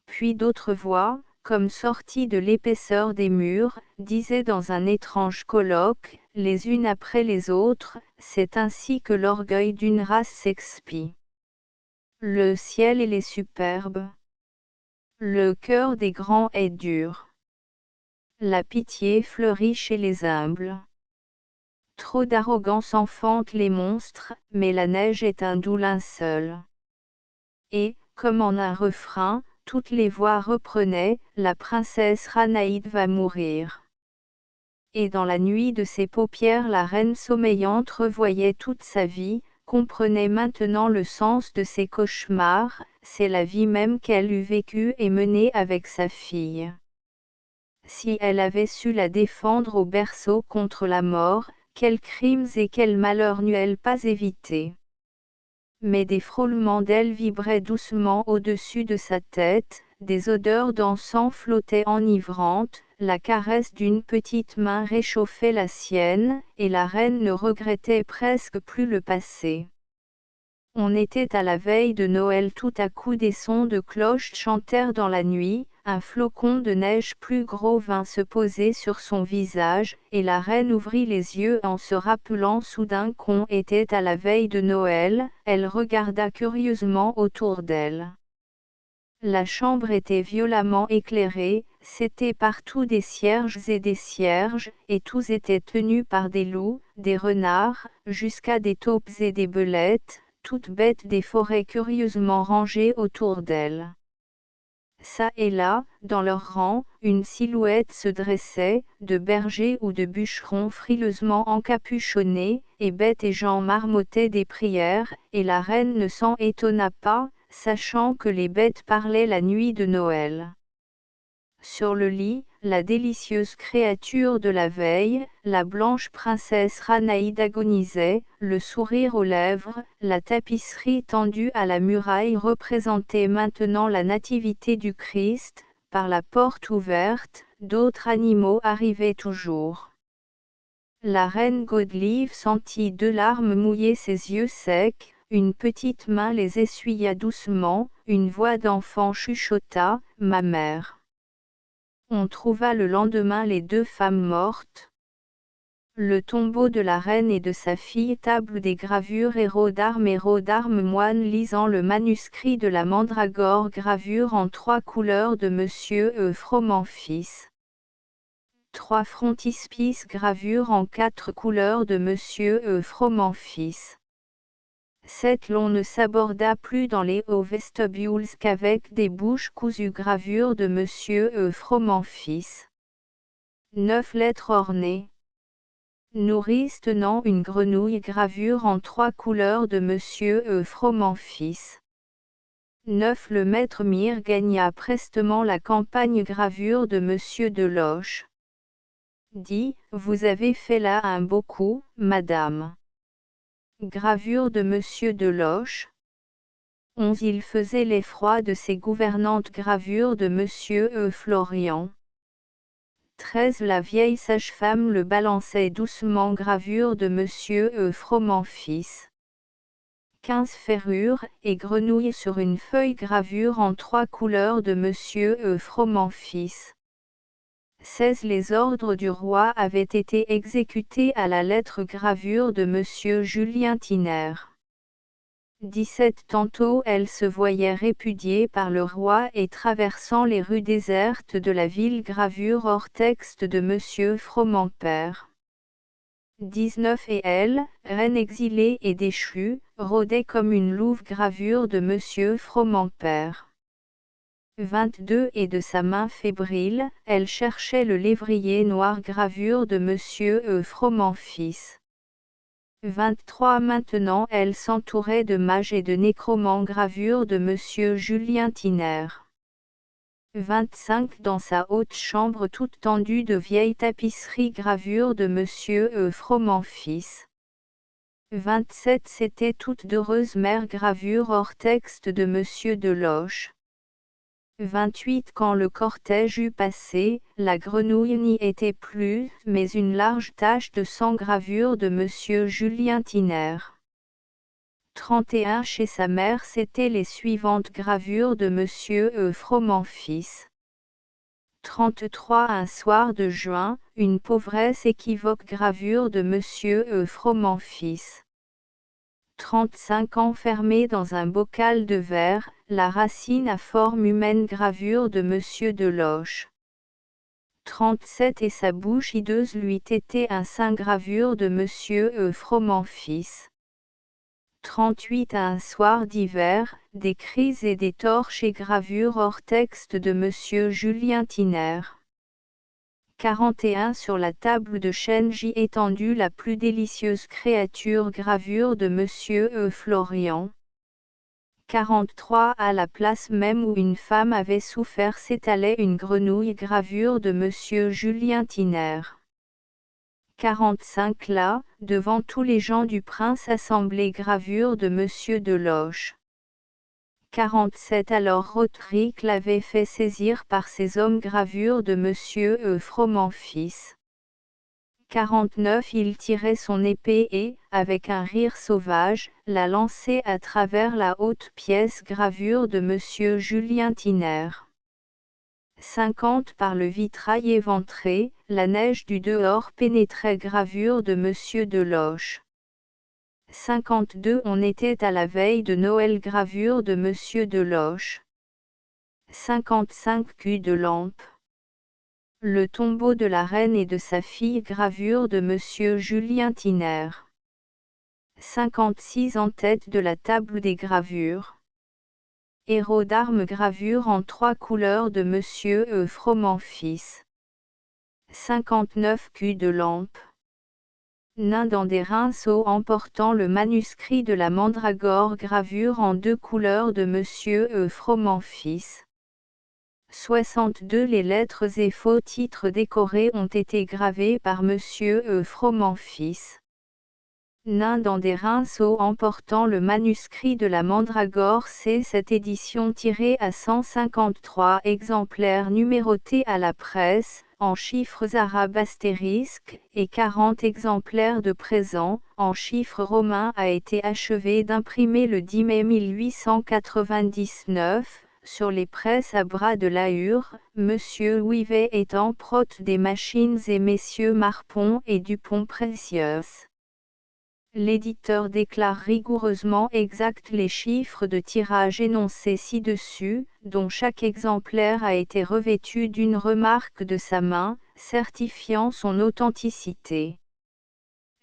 Puis d'autres voix, comme sorties de l'épaisseur des murs, disaient dans un étrange colloque, les unes après les autres, c'est ainsi que l'orgueil d'une race s'expie. Le ciel est superbe. Le cœur des grands est dur. La pitié fleurit chez les humbles. Trop d'arrogance enfante les monstres, mais la neige est un doux linceul. Et, comme en un refrain, toutes les voix reprenaient, la princesse Ranaïde va mourir. Et dans la nuit de ses paupières la reine sommeillante revoyait toute sa vie, comprenait maintenant le sens de ses cauchemars, c'est la vie même qu'elle eût vécue et menée avec sa fille. Si elle avait su la défendre au berceau contre la mort, quels crimes et quels malheurs n'eût-elle pas évités. Mais des frôlements d'ailes vibraient doucement au-dessus de sa tête, des odeurs d'encens flottaient enivrantes, la caresse d'une petite main réchauffait la sienne, et la reine ne regrettait presque plus le passé. On était à la veille de Noël, tout à coup des sons de cloches chantèrent dans la nuit, un flocon de neige plus gros vint se poser sur son visage, et la reine ouvrit les yeux en se rappelant soudain qu'on était à la veille de Noël, elle regarda curieusement autour d'elle. La chambre était violemment éclairée, c'étaient partout des cierges, et tous étaient tenus par des loups, des renards, jusqu'à des taupes et des belettes, toutes bêtes des forêts curieusement rangées autour d'elle. Ça et là, dans leurs rangs, une silhouette se dressait, de bergers ou de bûcherons frileusement encapuchonnés, et bêtes et gens marmottaient des prières, et la reine ne s'en étonna pas, sachant que les bêtes parlaient la nuit de Noël. Sur le lit, la délicieuse créature de la veille, la blanche princesse Ranaïde agonisait, le sourire aux lèvres, la tapisserie tendue à la muraille représentait maintenant la nativité du Christ, par la porte ouverte, d'autres animaux arrivaient toujours. La reine Godelive sentit 2 larmes mouiller ses yeux secs, une petite main les essuya doucement, une voix d'enfant chuchota, « Ma mère ». On trouva le lendemain les 2 femmes mortes. Le tombeau de la reine et de sa fille, table des gravures, héros d'armes moine lisant le manuscrit de la mandragore, gravure en 3 couleurs de Monsieur Froment fils. 3 frontispices, gravure en 4 couleurs de Monsieur Froment fils. 7 l'on ne s'aborda plus dans les hauts vestibules qu'avec des bouches cousues, gravure de Monsieur Froment fils. 9 lettres ornées. Nourrice tenant une grenouille, gravure en 3 couleurs de Monsieur Froment fils. 9 le maître Mire gagna prestement la campagne, gravure de Monsieur Deloche. 10 vous avez fait là un beau coup, madame. Gravure de Monsieur Deloche. 11 il faisait l'effroi de ses gouvernantes, gravure de Monsieur Florian. 13 la vieille sage-femme le balançait doucement, gravure de Monsieur Froment fils. 15 ferrures et grenouille sur une feuille, gravure en 3 couleurs de Monsieur Froment fils. 16 les ordres du roi avaient été exécutés à la lettre, gravure de Monsieur Julien Tiner. 17 tantôt elle se voyait répudiée par le roi et traversant les rues désertes de la ville, gravure hors texte de Monsieur Froment père. 19 et elle, reine exilée et déchue, rôdait comme une louve, gravure de Monsieur Froment père. 22 et de sa main fébrile, elle cherchait le lévrier noir, gravure de Monsieur Froment fils. 23 maintenant elle s'entourait de mages et de nécromants, gravure de Monsieur Julien Tiner. 25 dans sa haute chambre toute tendue de vieilles tapisseries, gravure de Monsieur Froment fils. 27 c'était toute d'heureuses mères, gravure hors texte de Monsieur Deloche. 28 Quand le cortège eut passé, la grenouille n'y était plus, mais une large tache de sang gravure de Monsieur Julien Tiner. 31 Chez sa mère c'étaient les suivantes gravures de Monsieur Froment fils. 33 Un soir de juin, une pauvresse équivoque gravure de Monsieur Froment fils. 35 Enfermé dans un bocal de verre, la racine à forme humaine gravure de Monsieur Deloche. 37 Et sa bouche hideuse lui était un sein gravure de Monsieur Froment fils. 38 Un soir d'hiver, des cris et des torches et gravures hors texte de Monsieur Julien Tiner. 41 Sur la table de chêne j'y étendue la plus délicieuse créature gravure de Monsieur Florian. 43 À la place même où une femme avait souffert s'étalait une grenouille gravure de Monsieur Julien Tiner. 45 Là, devant tous les gens du prince assemblés gravure de Monsieur Deloche. 47 Alors Roderick l'avait fait saisir par ses hommes gravure de Monsieur Froment fils. 49 Il tirait son épée et, avec un rire sauvage, la lançait à travers la haute pièce gravure de Monsieur Julien Tiner. 50 Par le vitrail éventré, la neige du dehors pénétrait gravure de Monsieur Deloche. 52 On était à la veille de Noël gravure de Monsieur Deloche. 55 Cul de lampe. Le tombeau de la reine et de sa fille gravure de Monsieur Julien Tiner. 56 En tête de la table des gravures. Héros d'armes gravure en 3 couleurs de Monsieur Froment fils. 59 Cul de lampe. Nain dans des rinceaux emportant le manuscrit de la mandragore gravure en 2 couleurs de Monsieur Froment fils. 62 Les lettres et faux titres décorés ont été gravés par Monsieur Froment fils. Nain dans des rinceaux emportant le manuscrit de la mandragore c'est cette édition tirée à 153 exemplaires numérotés à la presse, en chiffres arabes astérisques, et 40 exemplaires de présent, en chiffres romains a été achevé d'imprimer le 10 mai 1899, sur les presses à bras de Lahure, Monsieur Ouivet étant prote des machines et Messieurs Marpon et Dupont Précieuses. L'éditeur déclare rigoureusement exacts les chiffres de tirage énoncés ci-dessus, dont chaque exemplaire a été revêtu d'une remarque de sa main, certifiant son authenticité.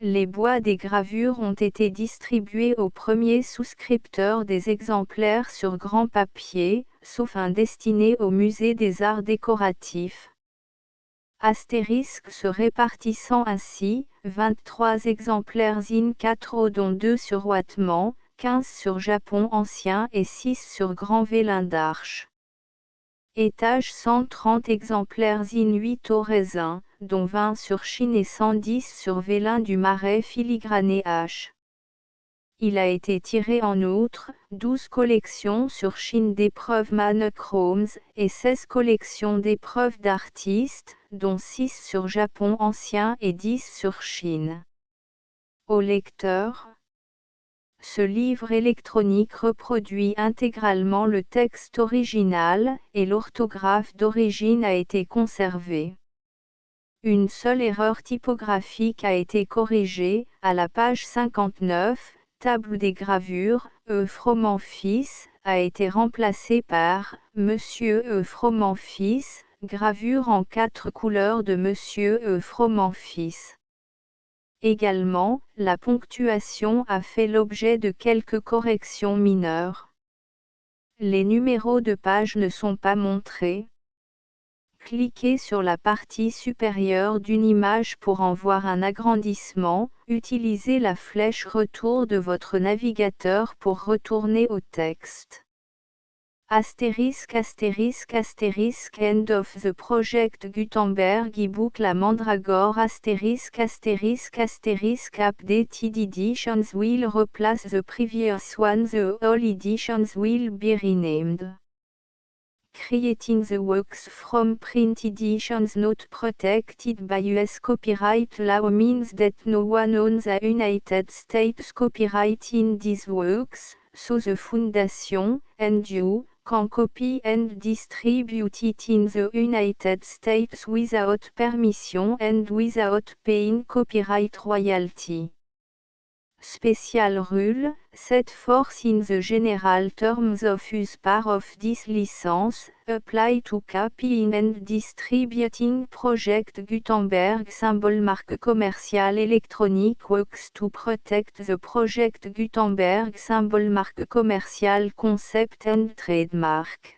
Les bois des gravures ont été distribués aux premiers souscripteurs des exemplaires sur grand papier, sauf un destiné au musée des arts décoratifs. Astérisque se répartissant ainsi, 23 exemplaires in 4 dont 2 sur Ouattement, 15 sur Japon ancien et 6 sur Grand Vélin d'Arche. Étage 130 exemplaires in 8 au raisin, dont 20 sur Chine et 110 sur Vélin du Marais filigrané H. Il a été tiré en outre, 12 collections sur Chine d'épreuves monochromes et 16 collections d'épreuves d'artistes, dont 6 sur Japon ancien et 10 sur Chine. Au lecteur, ce livre électronique reproduit intégralement le texte original, et l'orthographe d'origine a été conservée. Une seule erreur typographique a été corrigée, à la page 59, Table des gravures, Froment fils, a été remplacée par Monsieur Froment fils, gravure en 4 couleurs de Monsieur Froment fils. Également, la ponctuation a fait l'objet de quelques corrections mineures. Les numéros de page ne sont pas montrés. Cliquez sur la partie supérieure d'une image pour en voir un agrandissement, utilisez la flèche retour de votre navigateur pour retourner au texte. Astérisque astérisque astérisque End of the Project Gutenberg ebook La Mandragore astérisque astérisque astérisque Updated editions will replace the previous one The all editions will be renamed. creating the works from print editions not protected by US copyright law means that no one owns the United States copyright in these works, so the Foundation, and you, can copy and distribute it in the United States without permission and without paying copyright royalty. Special rule, set forth in the general terms of use part of this license, apply to copying and distributing Project Gutenberg symbol marque commercial electronic works to protect the Project Gutenberg symbol marque commercial concept and trademark.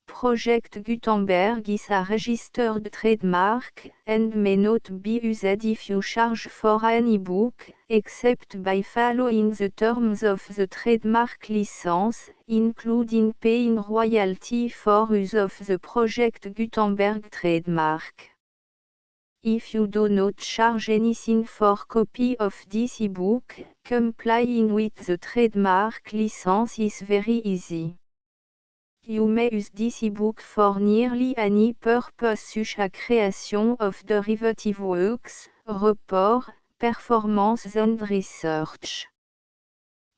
Project Gutenberg is a registered trademark, and may not be used if you charge for an e-book, except by following the terms of the trademark license, including paying royalty for use of the Project Gutenberg trademark. If you do not charge anything for copy of this e-book, complying with the trademark license is very easy. You may use this ebook for nearly any purpose such as creation of derivative works, report, performance and research.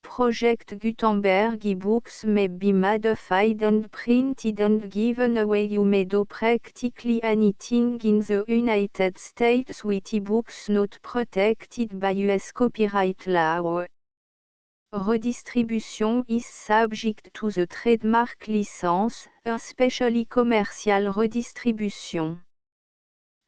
Project Gutenberg ebooks may be modified and printed and given away. You may do practically anything in the United States with ebooks not protected by US copyright law. Redistribution is subject to the trademark license, especially commercial redistribution.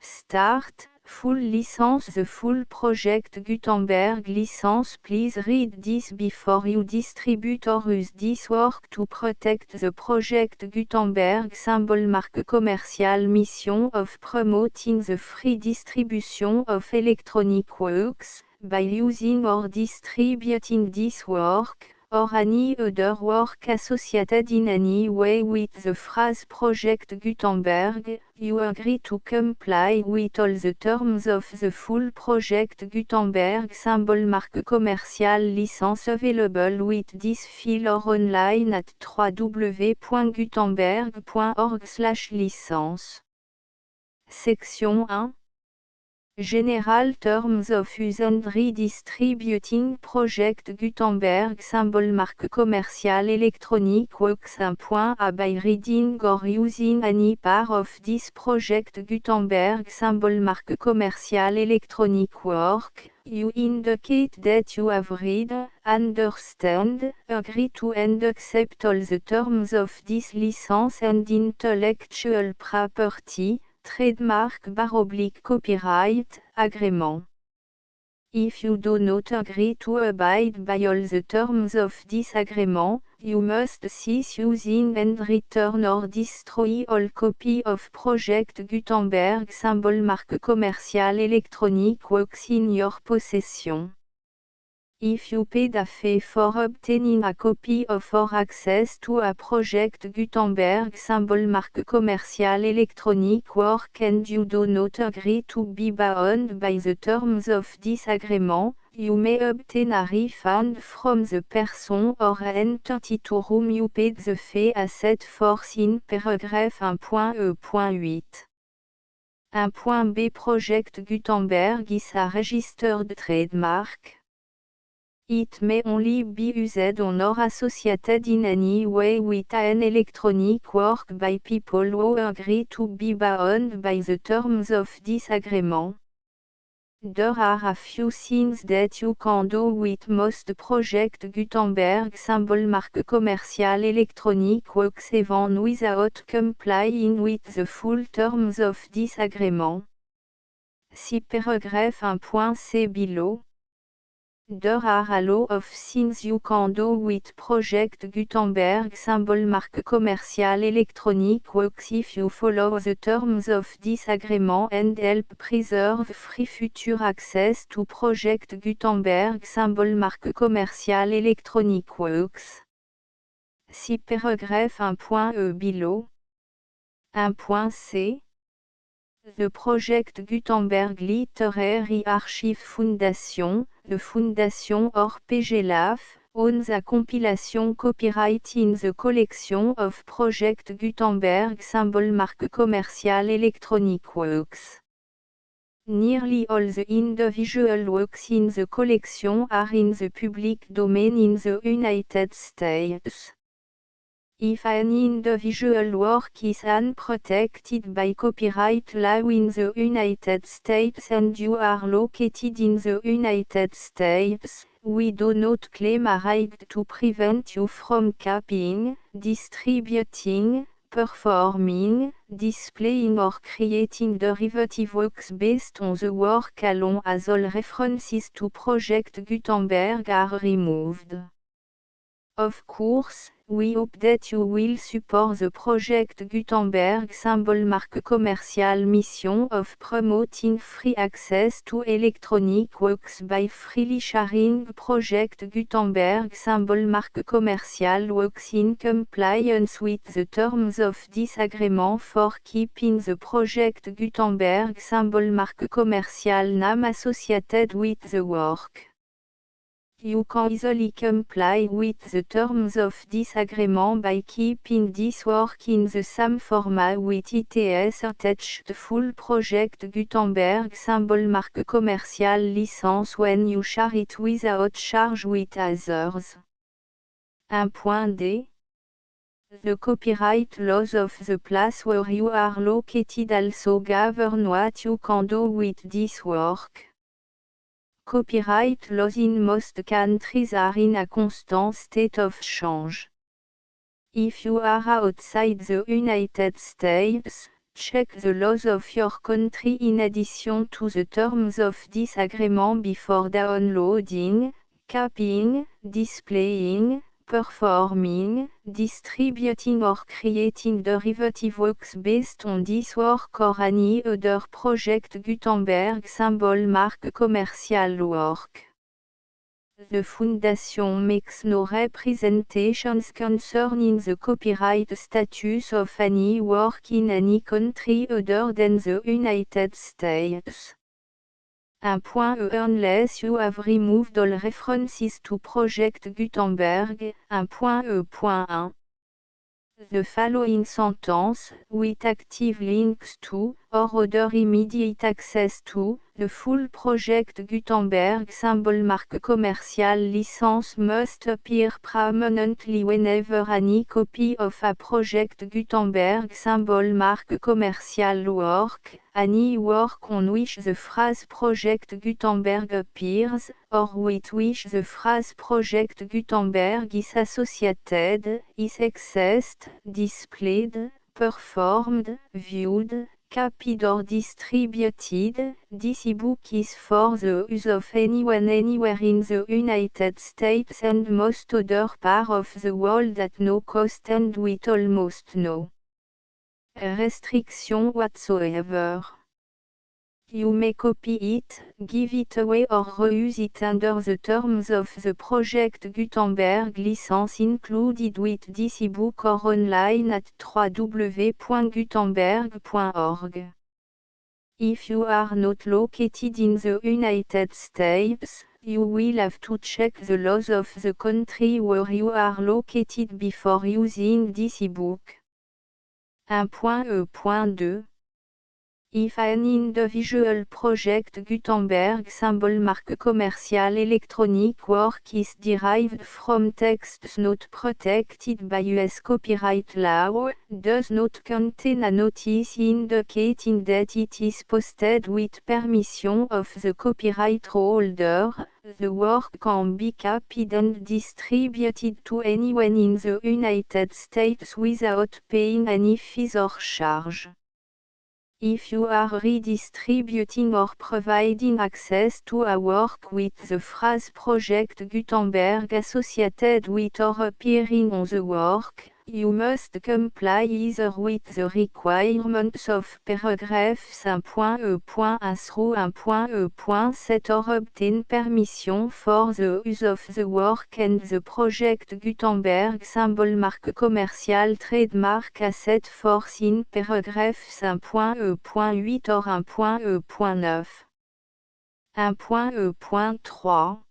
Start, full license. The full Project Gutenberg license. Please read this before you distribute or use this work to protect the Project Gutenberg symbol marque commercial mission of promoting the free distribution of electronic works, by using or distributing this work, or any other work associated in any way with the phrase Project Gutenberg, you agree to comply with all the terms of the full Project Gutenberg symbol marque commercial license available with this file or online at www.gutenberg.org/licence. Section 1. General Terms of Use and Redistributing Project Gutenberg symbol marque commercial electronic works. 1.a By reading or using any part of this Project Gutenberg symbol marque commercial electronic work, you indicate that you have read, understand, agree to and accept all the terms of this license and intellectual property, trademark / copyright, agreement. If you do not agree to abide by all the terms of this agreement, you must cease using and return or destroy all copy of Project Gutenberg symbol marque commercial electronic works in your possession. If you paid a fee for obtaining a copy of or access to a Project Gutenberg symbol marque commercial electronic work and you do not agree to be bound by the terms of this agreement, you may obtain a refund from the person or entity to whom you paid the fee as set forth in paragraph 1.e.8. 1.b Project Gutenberg is a registered trademark. It may only be used on or associated in any way with an electronic work by people who agree to be bound by the terms of this agreement. There are a few things that you can do with most Project Gutenberg symbol marque commercial electronic works even without complying with the full terms of this agreement. See paragraph 1.c below. There are a lot of things you can do with Project Gutenberg symbol marque commercial electronic works if you follow the terms of this agreement and help preserve free future access to Project Gutenberg symbol marque commercial electronic works. See paragraph 1.e below. 1.c The Project Gutenberg Literary Archive Foundation, the Foundation or PGLAF, On the compilation copyright in the collection of Project Gutenberg symbol marque commercial electronic works. Nearly all the individual works in the collection are in the public domain in the United States. If an individual work is unprotected by copyright law in the United States and you are located in the United States, we do not claim a right to prevent you from copying, distributing, performing, displaying or creating derivative works based on the work alone as all references to Project Gutenberg are removed. Of course, we hope that you will support the Project Gutenberg symbol marque commercial mission of promoting free access to electronic works by freely sharing Project Gutenberg symbol marque commercial works in compliance with the terms of this agreement for keeping the Project Gutenberg symbol marque commercial name associated with the work. You can easily comply with the terms of this agreement by keeping this work in the same format with its attached full Project Gutenberg symbol marque commercial license when you share it without charge with others. 1.d. The copyright laws of the place where you are located also govern what you can do with this work. Copyright laws in most countries are in a constant state of change. If you are outside the United States, check the laws of your country in addition to the terms of this agreement before downloading, copying, displaying, performing, distributing or creating derivative works based on this work or any other Project Gutenberg symbol marque commercial work. The Foundation makes no representations concerning the copyright status of any work in any country other than the United States. 1.e Unless you have removed all references to Project Gutenberg. 1.e.1 The following sentence, with active links to, or other immediate access to, the full Project Gutenberg symbol marque commercial license must appear prominently whenever any copy of a Project Gutenberg symbol marque commercial work, any work on which the phrase Project Gutenberg appears, or with which the phrase Project Gutenberg is associated, is accessed, displayed, performed, viewed, copied or distributed. This ebook is for the use of anyone anywhere in the United States and most other parts of the world at no cost and with almost no restriction whatsoever. You may copy it, give it away or reuse it under the terms of the Project Gutenberg license included with this ebook or online at www.gutenberg.org. If you are not located in the United States, you will have to check the laws of the country where you are located before using this ebook. 1.e.2 If an individual Project Gutenberg symbol marque commercial electronic work is derived from texts not protected by US copyright law, does not contain a notice indicating that it is posted with permission of the copyright holder, the work can be copied and distributed to anyone in the United States without paying any fees or charge. If you are redistributing or providing access to a work with the phrase Project Gutenberg associated with or appearing on the work, you must comply either with the requirements of paragraphs 1.e.1 through 1.e.7 or obtain permission for the use of the work and the Project Gutenberg symbol marque commercial trademark as set forth in paragraphs 1.e.8 or 1.e.9. 1.e.3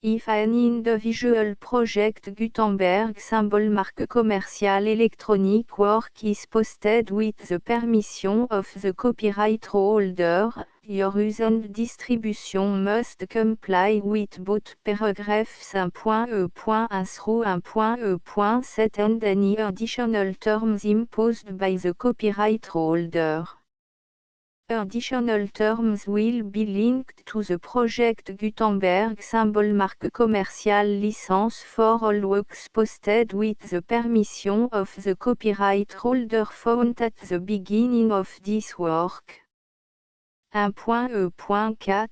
If an individual project Gutenberg symbol marque commercial electronic work is posted with the permission of the copyright holder, your use and distribution must comply with both paragraphs 1.e.1 through 1.e.7 and any additional terms imposed by the copyright holder. Additional terms will be linked to the project Gutenberg symbol marque commercial license for all works posted with the permission of the copyright holder found at the beginning of this work. 1.e.4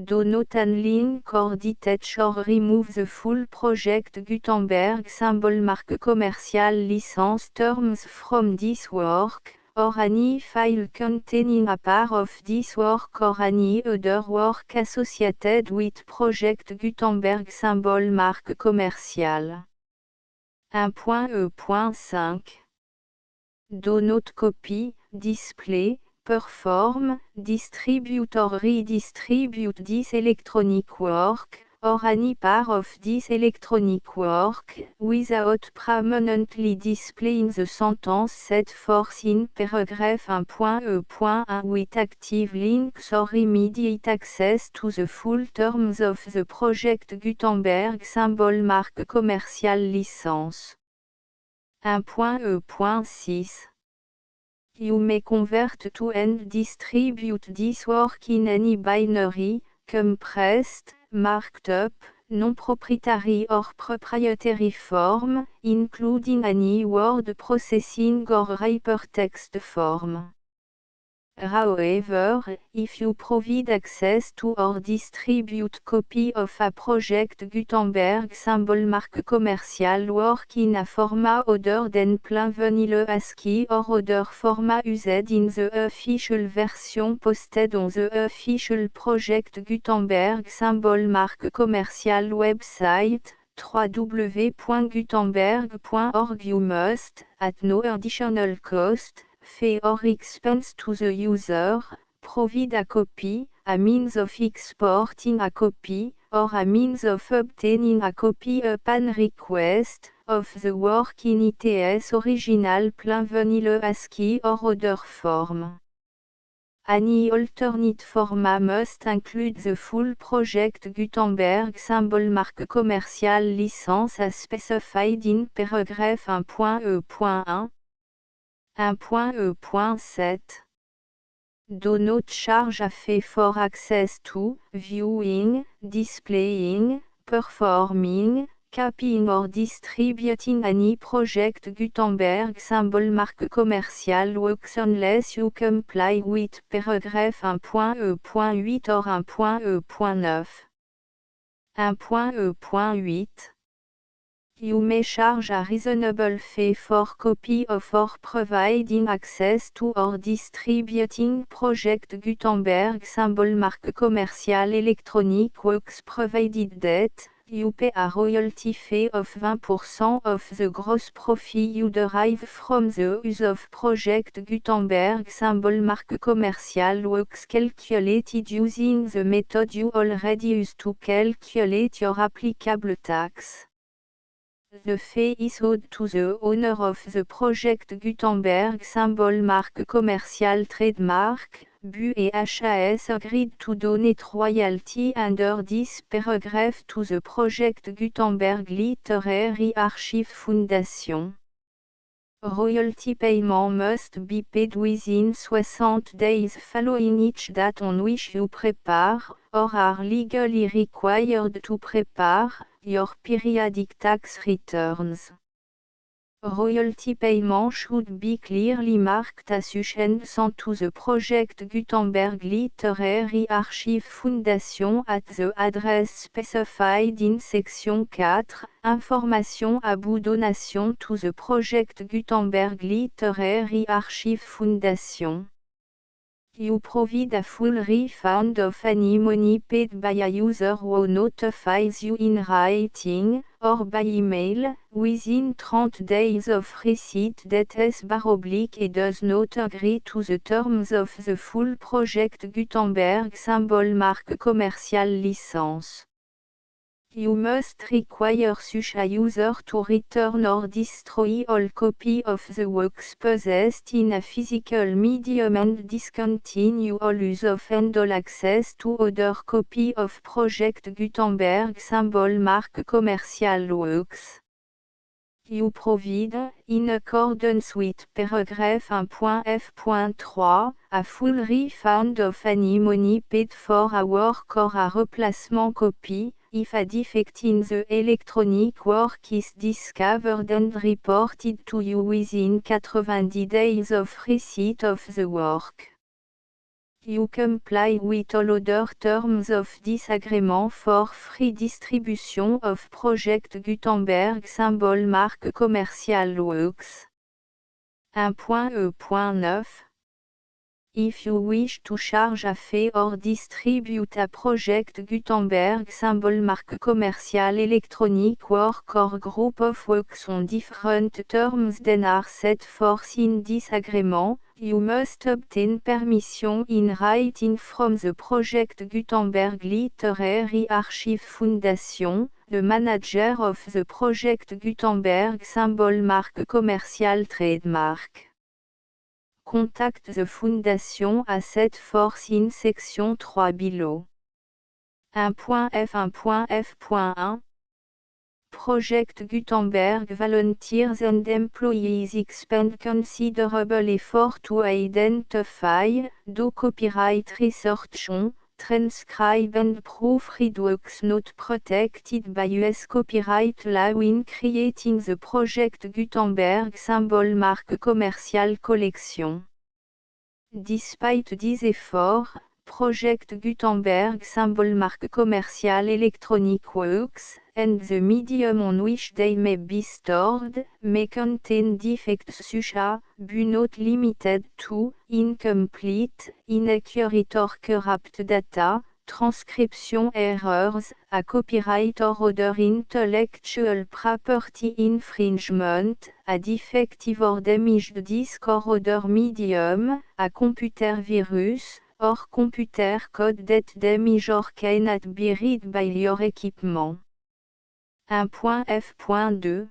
Do not unlink or detach or remove the full project Gutenberg symbol marque commercial license terms from this work, or any file containing a part of this work or any other work associated with project Gutenberg symbol marque commercial. 1.e.5 Do not copy, display, perform, distribute or redistribute this electronic work, or any part of this electronic work, without permanently displaying the sentence set forth in paragraph 1.e.1 with active links or immediate access to the full terms of the project Gutenberg symbol marque commercial license. 1.e.6 You may convert to and distribute this work in any binary, compressed, marked up, non-proprietary or proprietary form, including any word processing or hypertext form. However, if you provide access to or distribute copy of a project Gutenberg symbol marque commercial work in a format other than plain vanilla ASCII or other format used in the official version posted on the official project Gutenberg symbol marque commercial website, www.gutenberg.org you must, at no additional cost, fee or expense to the user, provide a copy, a means of exporting a copy, or a means of obtaining a copy upon request, of the work in its original plain vanilla ASCII or other form. Any alternate format must include the full project Gutenberg symbol marque commercial license as specified in paragraph 1.e.1. 1.e.7 Do not charge a fee for access to, viewing, displaying, performing, copying or distributing any project Gutenberg symbol marque commercial works unless you comply with paragraph 1.e.8 or 1.e.9. 1.e.8 You may charge a reasonable fee for copy of or providing access to or distributing project Gutenberg symbol marque commercial electronic works provided that you pay a royalty fee of 20% of the gross profit you derive from the use of project Gutenberg symbol marque commercial works calculated using the method you already use to calculate your applicable tax. The fee is owed to the owner of the project Gutenberg symbol marque commercial trademark, BU et HAS agreed to donate royalty under this paragraph to the project Gutenberg Literary Archive Foundation. Royalty payment must be paid within 60 days following each date on which you prepare, or are legally required to prepare, your periodic tax returns. Royalty payment should be clearly marked association to the project Gutenberg Literary Archive Foundation at the address specified in section 4, Information about donation to the project Gutenberg Literary Archive Foundation. You provide a full refund of any money paid by a user who notifies you in writing, or by email, within 30 days of receipt that et does not agree to the terms of the full project Gutenberg symbol marque commercial license. You must require such a user to return or destroy all copy of the works possessed in a physical medium and discontinue all use of and all access to other copy of Project Gutenberg symbol mark commercial works. You provide, in accordance with paragraph 1.f.3, a full refund of any money paid for a work or a replacement copy, if a defect in the electronic work is discovered and reported to you within 90 days of receipt of the work. You comply with all other terms of this agreement for free distribution of Project Gutenberg symbol mark commercial works. 1.e.9 If you wish to charge a fee or distribute a Project Gutenberg symbol mark commercial electronic work or group of works on different terms than are set forth in this agreement, you must obtain permission in writing from the Project Gutenberg Literary Archive Foundation, the manager of the Project Gutenberg symbol mark commercial trademark. Contact the Foundation à set forth in section 3 below. 1.f1.f.1 Project Gutenberg volunteers and employees expend considerable effort to identify, do copyright research on, transcribe and proofread works not protected by US copyright law in creating the Project Gutenberg symbol mark commercial collection. Despite these efforts, Project Gutenberg symbol mark commercial electronic works, and the medium on which they may be stored, may contain defects such as, but not limited to, incomplete, inaccurate or corrupt data, transcription errors, a copyright or other intellectual property infringement, a defective or damaged disk or other medium, a computer virus, or computer code that damage or cannot be read by your equipment. 1.f.2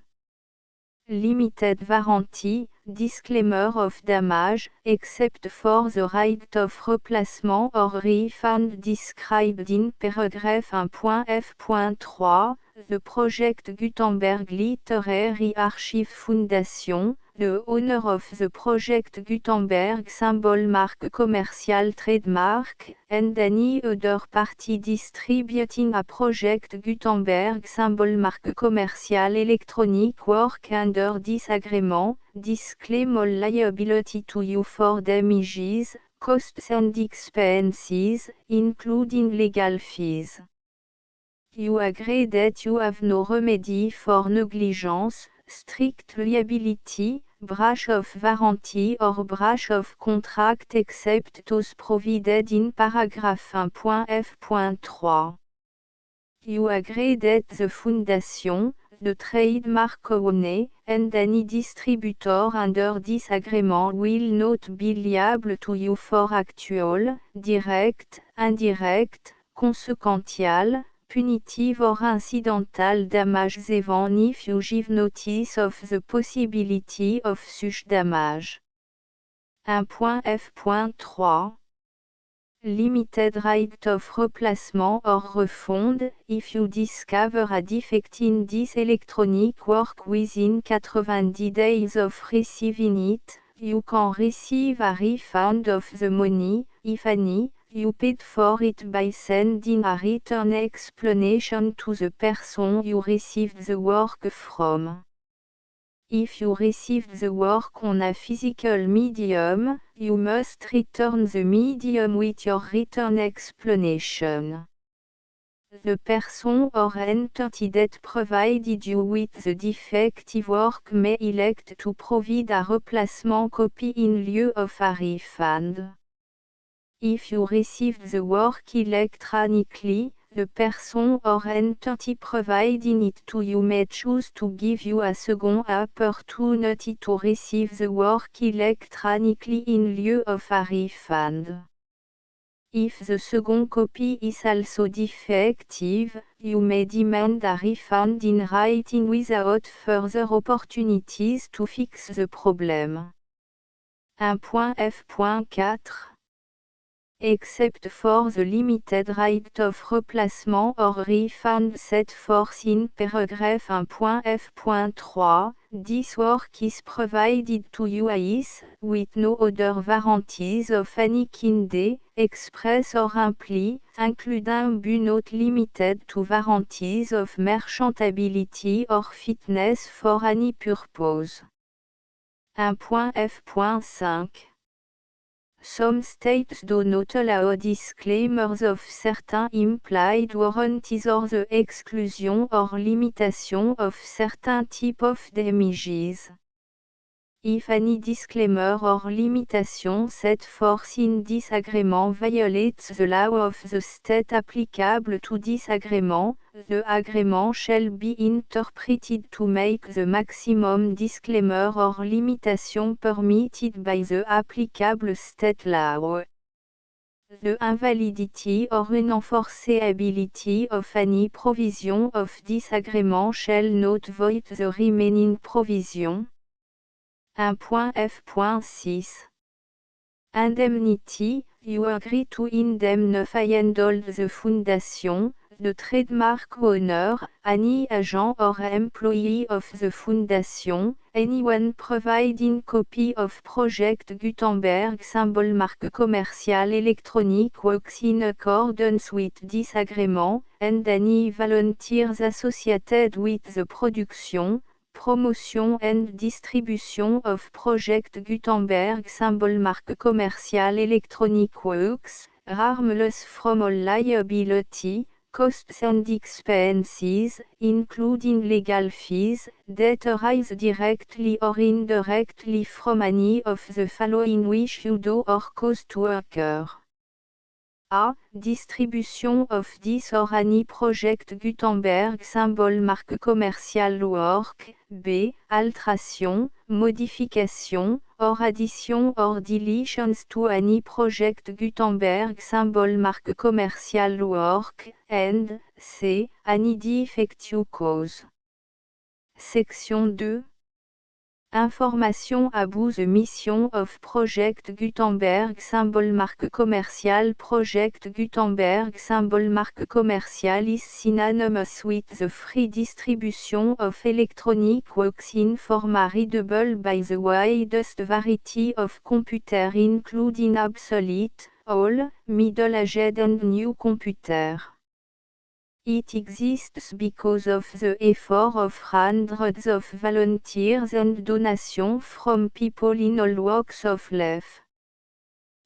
Limited warranty, disclaimer of damage, except for the right of replacement or refund described in paragraph 1.f.3, the Project Gutenberg Literary Archive Foundation, the owner of the Project Gutenberg symbol mark commercial trademark, and any other party distributing a Project Gutenberg symbol mark commercial electronic work under this agreement, disclaim all liability to you for damages, costs and expenses, including legal fees. You agree that you have no remedy for negligence, strict liability, breach of warranty or breach of contract except those provided in paragraph 1.f.3. You agree that the Foundation, the trademark owner, and any distributor under this agreement will not be liable to you for actual, direct, indirect, consequential, punitive or incidental damages even if you give notice of the possibility of such damage. 1.f.3 Limited right of replacement or refund, if you discover a defect in this electronic work within 90 days of receiving it, you can receive a refund of the money, if any, you paid for it by sending a written explanation to the person you received the work from. If you received the work on a physical medium, you must return the medium with your written explanation. The person or entity that provided you with the defective work may elect to provide a replacement copy in lieu of a refund. If you received the work electronically, the person or entity providing it to you may choose to give you a second opportunity to receive the work electronically in lieu of a refund. If the second copy is also defective, you may demand a refund in writing without further opportunities to fix the problem. 1.f.4 Except for the limited right of replacement or refund set forth in paragraph 1.f.3, this work is provided to UAIs, with no other warranties of any kind, express or implied, including but not limited to warranties of merchantability or fitness for any purpose. 1.f.5 Some states do not allow disclaimers of certain implied warranties or the exclusion or limitation of certain type of damages. If any disclaimer or limitation set forth in this agreement violates the law of the state applicable to this agreement, the agreement shall be interpreted to make the maximum disclaimer or limitation permitted by the applicable state law. The invalidity or unenforceability of any provision of this agreement shall not void the remaining provision. 1.f.6 Indemnity, you agree to indemnify and hold the foundation, the trademark owner, any agent or employee of the foundation, anyone providing copy of Project Gutenberg symbol marque commercial electronic works in accordance with this agreement, and any volunteers associated with the production, promotion and distribution of Project Gutenberg symbol marque commercial electronic works, harmless from all liability, costs and expenses, including legal fees, that arise directly or indirectly from any of the following which you do or cause to occur. A. Distribution of this or any Project Gutenberg symbol marque commercial work. B. Alteration, modification, or addition or deletions to any Project Gutenberg symbol marque commercial work. And C. Any defective cause. Section 2. Information about the mission of Project Gutenberg symbol marque commercial. Project Gutenberg symbol marque commercial is synonymous with the free distribution of electronic works in format readable by the widest variety of computers including obsolete, old, middle-aged and new computers. It exists because of the effort of hundreds of volunteers and donations from people in all walks of life.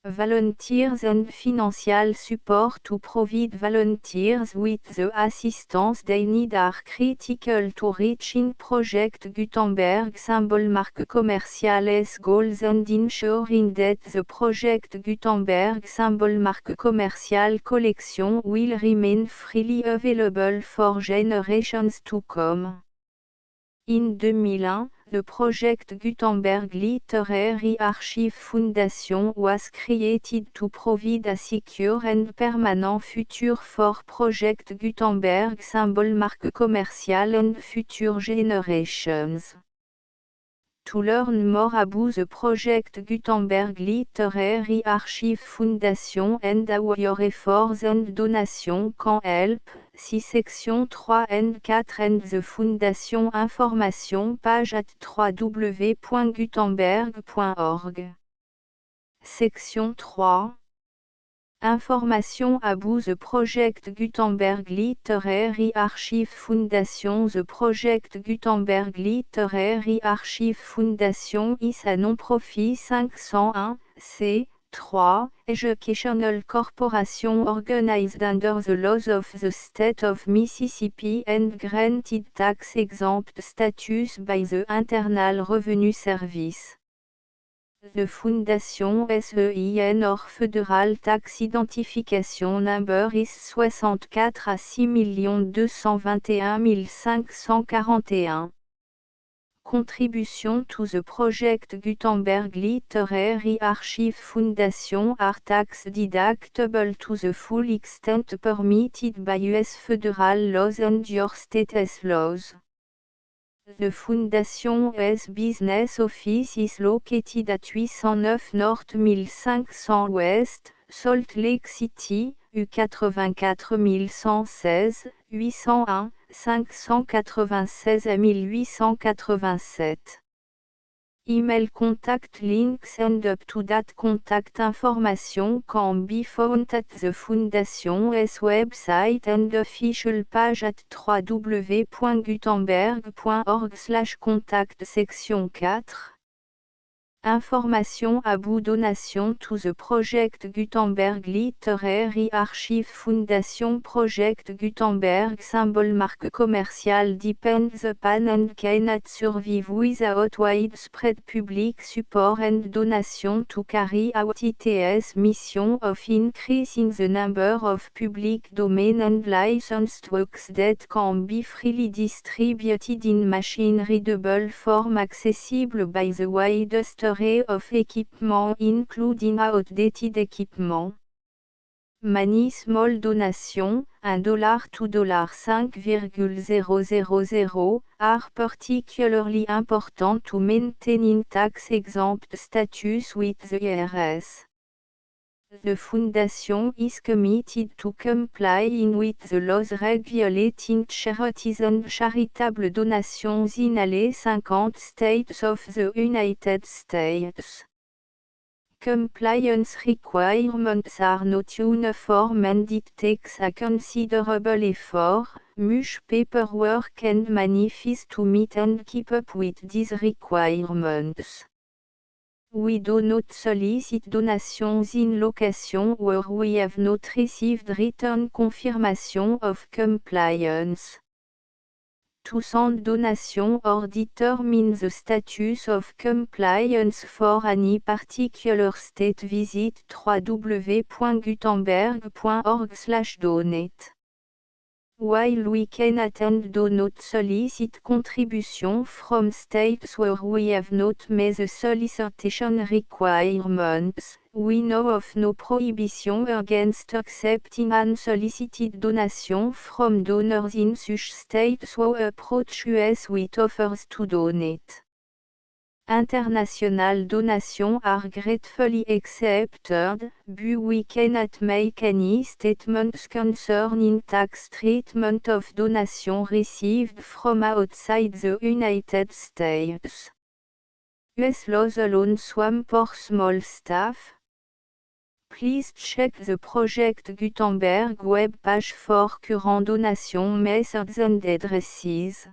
Volunteers and financial support to provide volunteers with the assistance they need are critical to reaching Project Gutenberg symbol marque commercial's goals and ensuring that the Project Gutenberg symbol marque commercial collection will remain freely available for generations to come. In 2001, the Project Gutenberg Literary Archive Foundation was created to provide a secure and permanent future for Project Gutenberg symbol marque commercial and future generations. To learn more about the Project Gutenberg Literary Archive Foundation and how your efforts and donations can help, see section 3 and 4 and the Foundation information page at www.gutenberg.org. Section 3. Information about the Project Gutenberg Literary Archive Foundation. The Project Gutenberg Literary Archive Foundation is a non-profit 501, c3, educational corporation organized under the laws of the state of Mississippi and granted tax-exempt status by the Internal Revenue Service. The Foundation SEIN or Federal Tax Identification Number is 64 à 6 221 541. Contribution to the project Gutenberg Literary Archive Foundation are tax deductible to the full extent permitted by US federal laws and your state's laws. The Foundation's business office is located at 809 North 1500 West, Salt Lake City, U84116, 801, 596 à 1887. Email contact links and up-to-date contact information can be found at the Foundation's website and official page at www.gutenberg.org/contact section 4. Information about donation to the project Gutenberg Literary Archive Foundation Project Gutenberg symbol marque commercial depends upon and cannot survive without widespread public support and donation to carry out its mission of increasing the number of public domain and licensed works that can be freely distributed in machine-readable form accessible by the widest array of equipment including outdated equipment. Many small donations, $1 to $5,000, are particularly important to maintaining tax-exempt status with the IRS. The Foundation is committed to complying with the laws regulating charities and charitable donations in all 50 states of the United States. Compliance requirements are not uniform and it takes a considerable effort, much paperwork and money fees to meet and keep up with these requirements. We do not solicit donations in locations where we have not received written confirmation of compliance. To send donation or determine the status of compliance for any particular state, visit www.gutenberg.org/donate. While we cannot and do not solicit contribution from states where we have not met the solicitation requirements, we know of no prohibition against accepting unsolicited donation from donors in such states who approach us with offers to donate. International donations are gratefully accepted, but we cannot make any statements concerning tax treatment of donations received from outside the United States. US laws alone swamp for small staff. Please check the Project Gutenberg web page for current donation methods and addresses.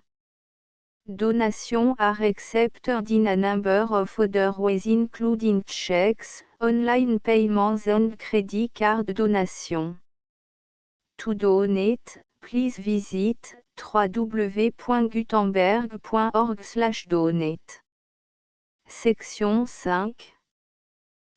Donations are accepted in a number of other ways including checks, online payments and credit card donation. To donate, please visit www.gutenberg.org/donate. Section 5.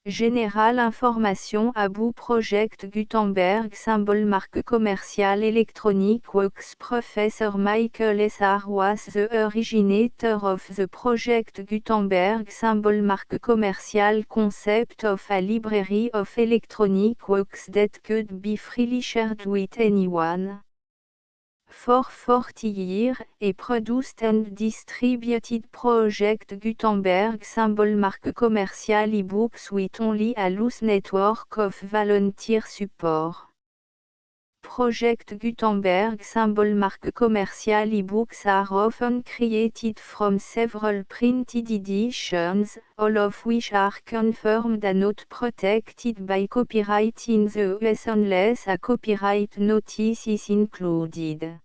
Général information about Project Gutenberg symbol marque commercial electronic works. Professor Michael S. R. was the originator of the Project Gutenberg symbol marque commercial concept of a library of electronic works that could be freely shared with anyone. For 40 years, he produced and distributed Project Gutenberg symbol marque commercial e-books with only a loose network of volunteer support. Project Gutenberg symbol marque commercial e-books are often created from several printed editions, all of which are confirmed and not protected by copyright in the US unless a copyright notice is included.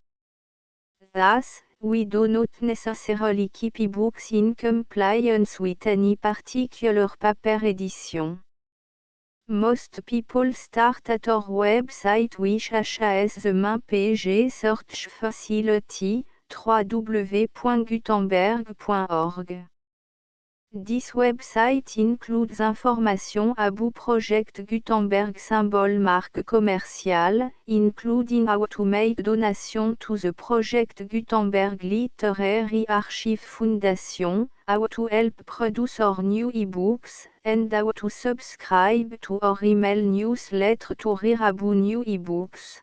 Thus, we do not necessarily keep e-books in compliance with any particular paper edition. Most people start at our website which has the main page search facility, www.gutenberg.org. This website includes information about Project Gutenberg symbol marque commercial, including how to make donation to the Project Gutenberg Literary Archive Foundation, how to help produce our new ebooks, and how to subscribe to our email newsletter to read about new ebooks.